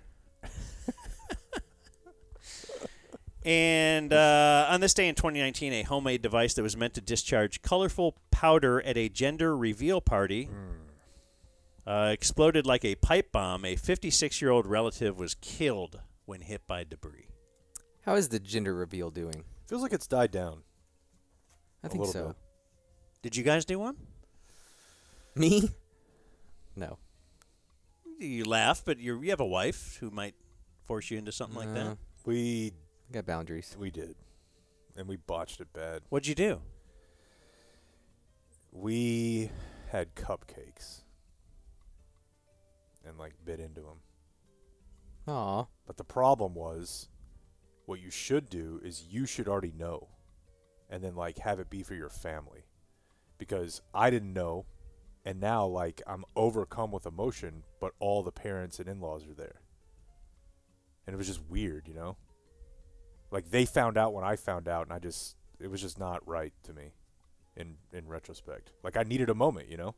And on this day in 2019, a homemade device that was meant to discharge colorful powder at a gender reveal party exploded like a pipe bomb. A 56-year-old relative was killed when hit by debris. How is the gender reveal doing? Feels like it's died down. I think so. Bit. Did you guys do one? Me? No. You laugh, but you have a wife who might force you into something like that. We got boundaries. We did. And we botched it bad. What'd you do? We had cupcakes. And, bit into them. Aw. But the problem was, what you should do is you should already know. And then, have it be for your family. Because I didn't know. And now, I'm overcome with emotion, but all the parents and in-laws are there. And it was just weird, you know? They found out when I found out, and it was just not right to me in retrospect. I needed a moment, you know?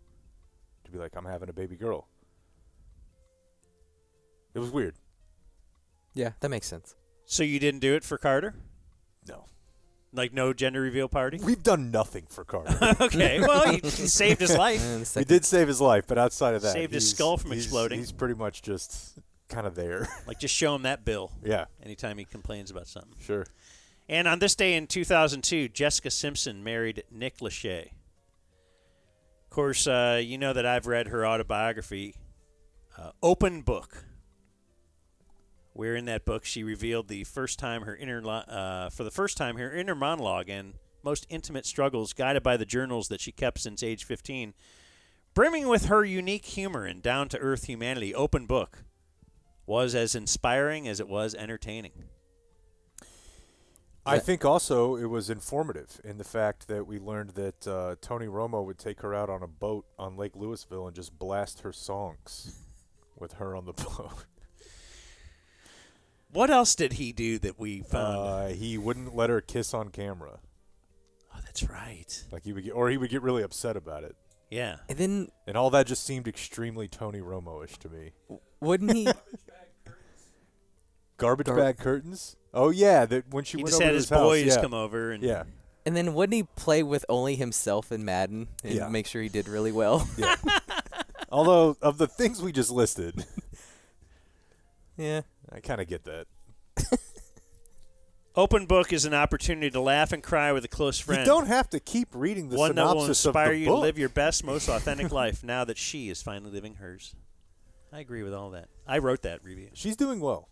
To be I'm having a baby girl. It was weird. Yeah, that makes sense. So you didn't do it for Carter? No. No gender reveal party? We've done nothing for Carter. Okay, well, you saved his life. We did save his life, but outside of that, saved his skull from exploding. He's pretty much just kind of there. Just show him that bill. Yeah. Anytime he complains about something. Sure. And on this day in 2002, Jessica Simpson married Nick Lachey. Of course, you know that I've read her autobiography, Open Book. Where in that book she revealed for the first time her inner monologue and most intimate struggles, guided by the journals that she kept since age 15, brimming with her unique humor and down-to-earth humanity. Open Book was as inspiring as it was entertaining. I think also it was informative in the fact that we learned that Tony Romo would take her out on a boat on Lake Louisville and just blast her songs with her on the boat. What else did he do that we found? He wouldn't let her kiss on camera. Oh, that's right. He would get really upset about it. Yeah. And all that just seemed extremely Tony Romo-ish to me. Wouldn't he? Garbage bag curtains? Oh, yeah. That when she he went just over had to his house, boys yeah. come over. And And then wouldn't he play with only himself in Madden and make sure he did really well? Yeah. Although, of the things we just listed, yeah, I kind of get that. Open Book is an opportunity to laugh and cry with a close friend. You don't have to keep reading the One that will synopsis of the inspire you book. to live your best, most authentic life now that she is finally living hers. I agree with all that. I wrote that review. She's doing well.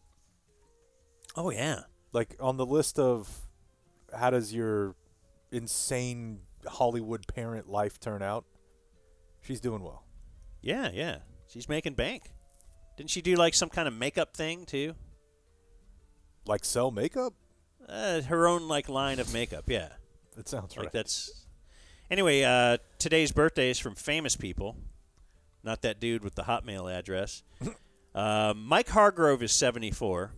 Oh, yeah. On the list of how does your insane Hollywood parent life turn out, she's doing well. Yeah, yeah. She's making bank. Didn't she do some kind of makeup thing too? Sell makeup? Her own line of makeup. Yeah, that sounds right. That's anyway. Today's birthdays from famous people, not that dude with the Hotmail address. Mike Hargrove is 74.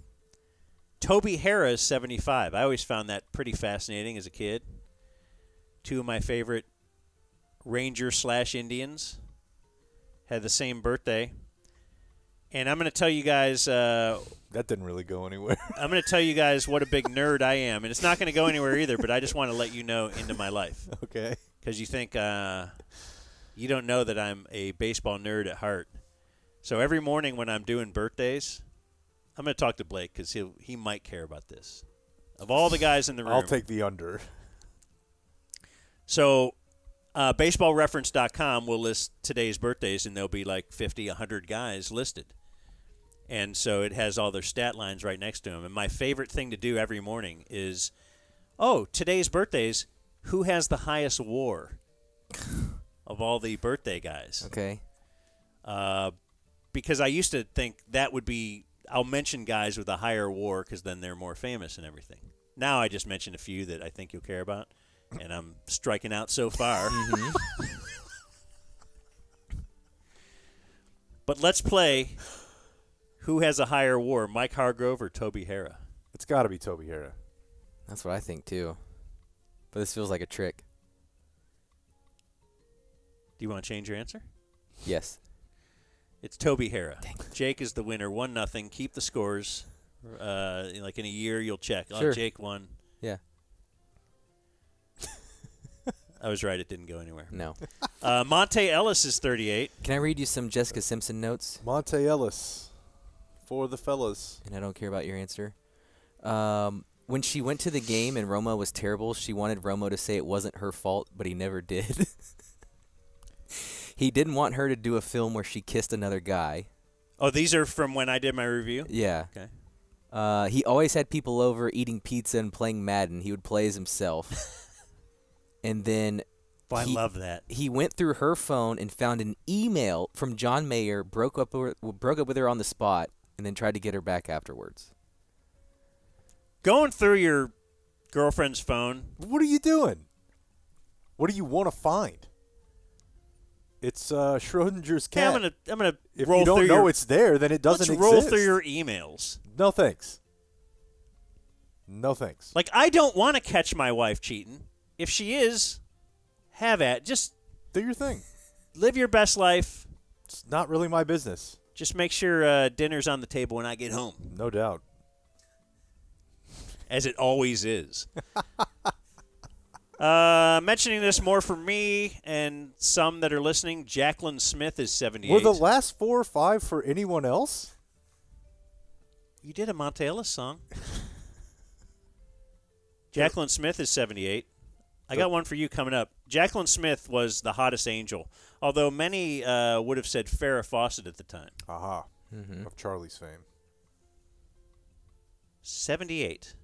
Toby Hara is 75. I always found that pretty fascinating as a kid. Two of my favorite Ranger/Indians had the same birthday. And I'm going to tell you guys... that didn't really go anywhere. I'm going to tell you guys what a big nerd I am. And it's not going to go anywhere either, but I just want to let you know into my life. Okay. Because you think you don't know that I'm a baseball nerd at heart. So every morning when I'm doing birthdays, I'm going to talk to Blake because he might care about this. Of all the guys in the room. I'll take the under. So baseballreference.com will list today's birthdays, and there'll be 50, 100 guys listed. And so it has all their stat lines right next to them. And my favorite thing to do every morning is, today's birthdays, who has the highest WAR of all the birthday guys? Okay. Because I used to think that would be, I'll mention guys with a higher WAR because then they're more famous and everything. Now I just mention a few that I think you'll care about, and I'm striking out so far. Mm-hmm. But let's play who has a higher WAR, Mike Hargrove or Toby Hara? It's got to be Toby Hara. That's what I think, too. But this feels like a trick. Do you want to change your answer? Yes. It's Toby Hara. Jake is the winner, 1-0. Keep the scores. Like in a year, you'll check. Sure. Oh, Jake won. Yeah. I was right. It didn't go anywhere. No. Monte Ellis is 38. Can I read you some Jessica Simpson notes? Monte Ellis, for the fellas. And I don't care about your answer. When she went to the game and Romo was terrible, she wanted Romo to say it wasn't her fault, but he never did. He didn't want her to do a film where she kissed another guy. Oh, these are from when I did my review? Yeah. Okay. He always had people over eating pizza and playing Madden. He would play as himself. And then I love that. He went through her phone and found an email from John Mayer, broke up with her on the spot, and then tried to get her back afterwards. Going through your girlfriend's phone. What are you doing? What do you want to find? It's Schrodinger's cat. Yeah, I'm gonna if roll you don't through know your, it's there, then it doesn't let's exist. roll through your emails. No thanks. No thanks. Like, I don't want to catch my wife cheating. If she is, have at. Just do your thing. Live your best life. It's not really my business. Just make sure dinner's on the table when I get home. No doubt. As it always is. Mentioning this more for me and some that are listening, Jacqueline Smith is 78. Were the last 4 or 5 for anyone else? You did a Monte Ellis song. Jacqueline Smith is 78. I got one for you coming up. Jacqueline Smith was the hottest angel, although many would have said Farrah Fawcett at the time. Aha. Of Charlie's fame. 78.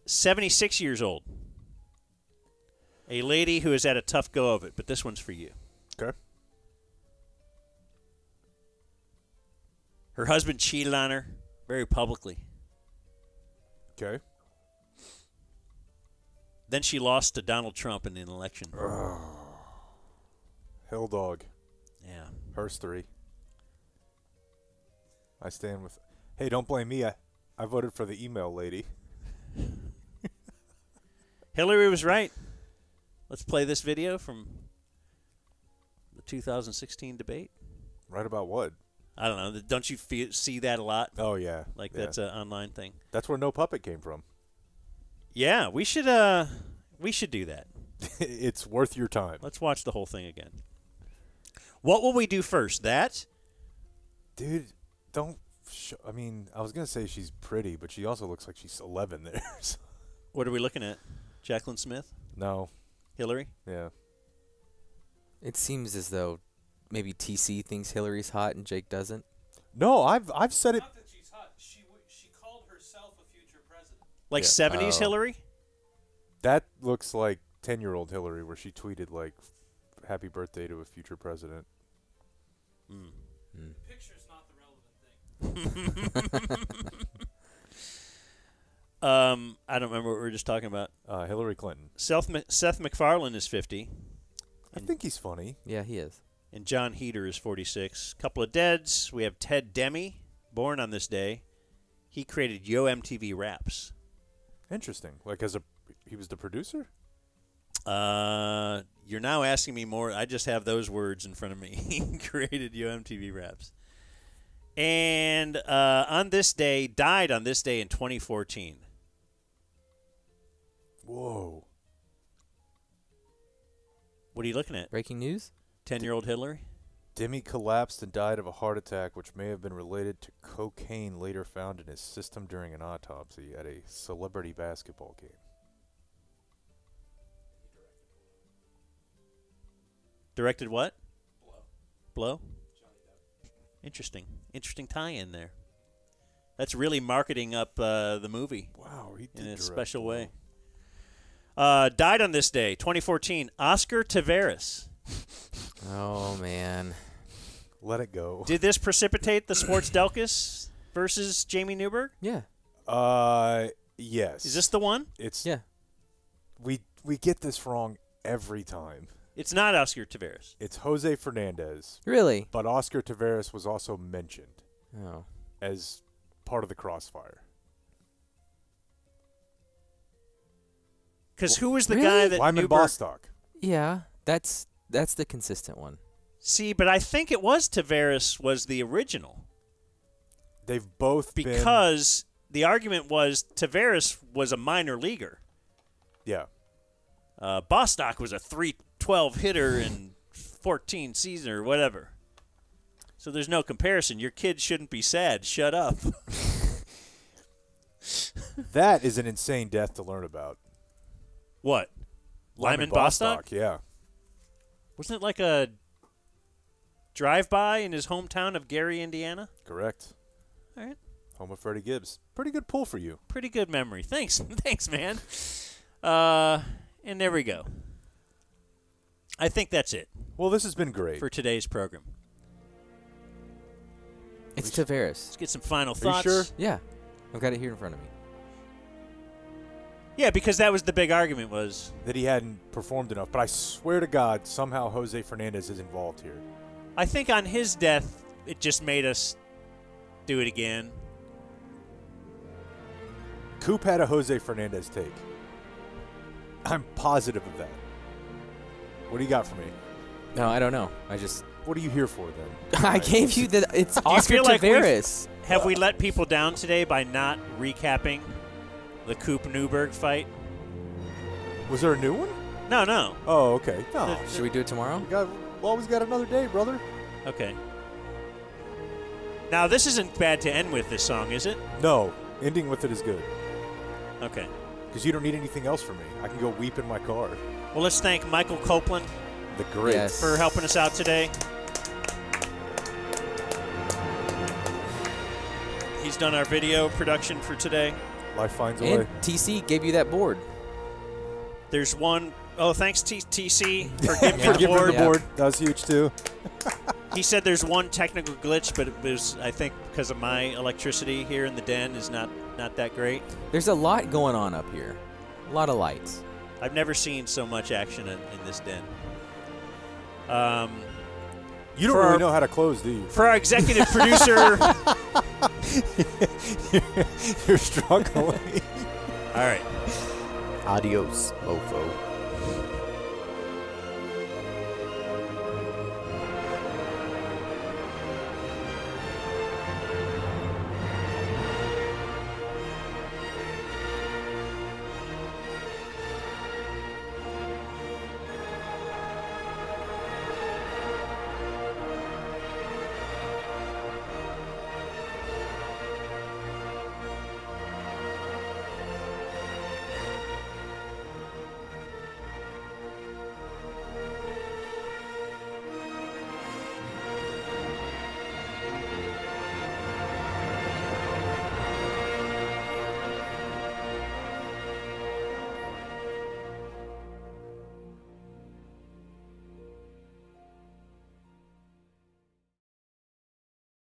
76 years old. A lady who has had a tough go of it, but this one's for you. Okay. Her husband cheated on her very publicly. Okay. Then she lost to Donald Trump in an election. Hell dog. Yeah. Hers 3. I stand with. Hey, don't blame me. I voted for the email lady. Hillary was right. Let's play this video from the 2016 debate. Right about what? I don't know. Don't you see that a lot? Oh, yeah. Like that's an online thing. That's where No Puppet came from. Yeah, we should do that. It's worth your time. Let's watch the whole thing again. What will we do first? That? Dude, don't. I mean, I was going to say she's pretty, but she also looks like she's 11 there. So. What are we looking at? Jacqueline Smith? No. Hillary? Yeah. It seems as though maybe TC thinks Hillary's hot and Jake doesn't. No, I've said it. Not that she's hot. She called herself a future president. Like 70s Hillary? That looks like 10-year-old Hillary, where she tweeted like, "Happy birthday to a future president." Picture's not the relevant thing. I don't remember what we were just talking about. Hillary Clinton. Seth MacFarlane is 50. I think he's funny. Yeah, he is. And John Heder is 46. Couple of deads. We have Ted Demme, born on this day. He created Yo MTV Raps. Interesting. Like he was the producer? You're now asking me more. I just have those words in front of me. He created Yo MTV Raps. And died on this day in 2014. Whoa. What are you looking at? Breaking news? 10-year-old Hillary? Demme collapsed and died of a heart attack, which may have been related to cocaine later found in his system during an autopsy at a celebrity basketball game. Directed what? Blow? Interesting. Interesting tie-in there. That's really marketing up the movie. Wow, he did in a direct special Blow. way. Died on this day, 2014, Oscar Taveras. Oh, man. Let it go. Did this precipitate the Sports Delkus versus Jamie Newberg? Yeah. Yes. Is this the one? It's Yeah. We get this wrong every time. It's not Oscar Taveras. It's Jose Fernandez. Really? But Oscar Taveras was also mentioned Oh. as part of the crossfire. Because who was the Really? guy that Wyman Newberg... Bostock. Yeah, that's the consistent one. See, but I think it was Taveras was the original. They've both because the argument was Tavares was a minor leaguer. Yeah. Bostock was a 312 hitter in 14 seasons or whatever. So there's no comparison. Your kid shouldn't be sad. Shut up. That is an insane death to learn about. What? Lyman Bostock? Yeah. Wasn't it like a drive-by in his hometown of Gary, Indiana? Correct. All right. Home of Freddie Gibbs. Pretty good pull for you. Pretty good memory. Thanks. Thanks, man. And there we go. I think that's it. Well, this has been great. For today's program. It's Tavares. Let's get some final Are thoughts. you sure? Yeah. I've got it here in front of me. Yeah, because that was the big argument was that he hadn't performed enough. But I swear to God, somehow Jose Fernandez is involved here. I think on his death, it just made us do it again. Coop had a Jose Fernandez take. I'm positive of that. What do you got for me? No, I don't know. I just. What are you here for then? I gave you the. It's Do you Oscar feel like Tavares. Have we let people down today by not recapping the Coop Newberg fight? Was there a new one? No, no. Oh, okay. No. Should we do it tomorrow? We always got another day, brother. Okay. Now, this isn't bad to end with this song, is it? No. Ending with it is good. Okay. Because you don't need anything else from me. I can go weep in my car. Well, let's thank Michael Copeland The great. for helping us out today. He's done our video production for today. Life finds a And way. TC gave you that board. There's one oh thanks, TC, for For giving the giving board. the board. That was huge, too. He said there's one technical glitch, but it was, I think, because of my electricity here in the den is not that great. There's a lot going on up here. A lot of lights. I've never seen so much action in this den. You don't really know how to close, do you? For our executive producer. You're struggling. All right. Adios, mofo.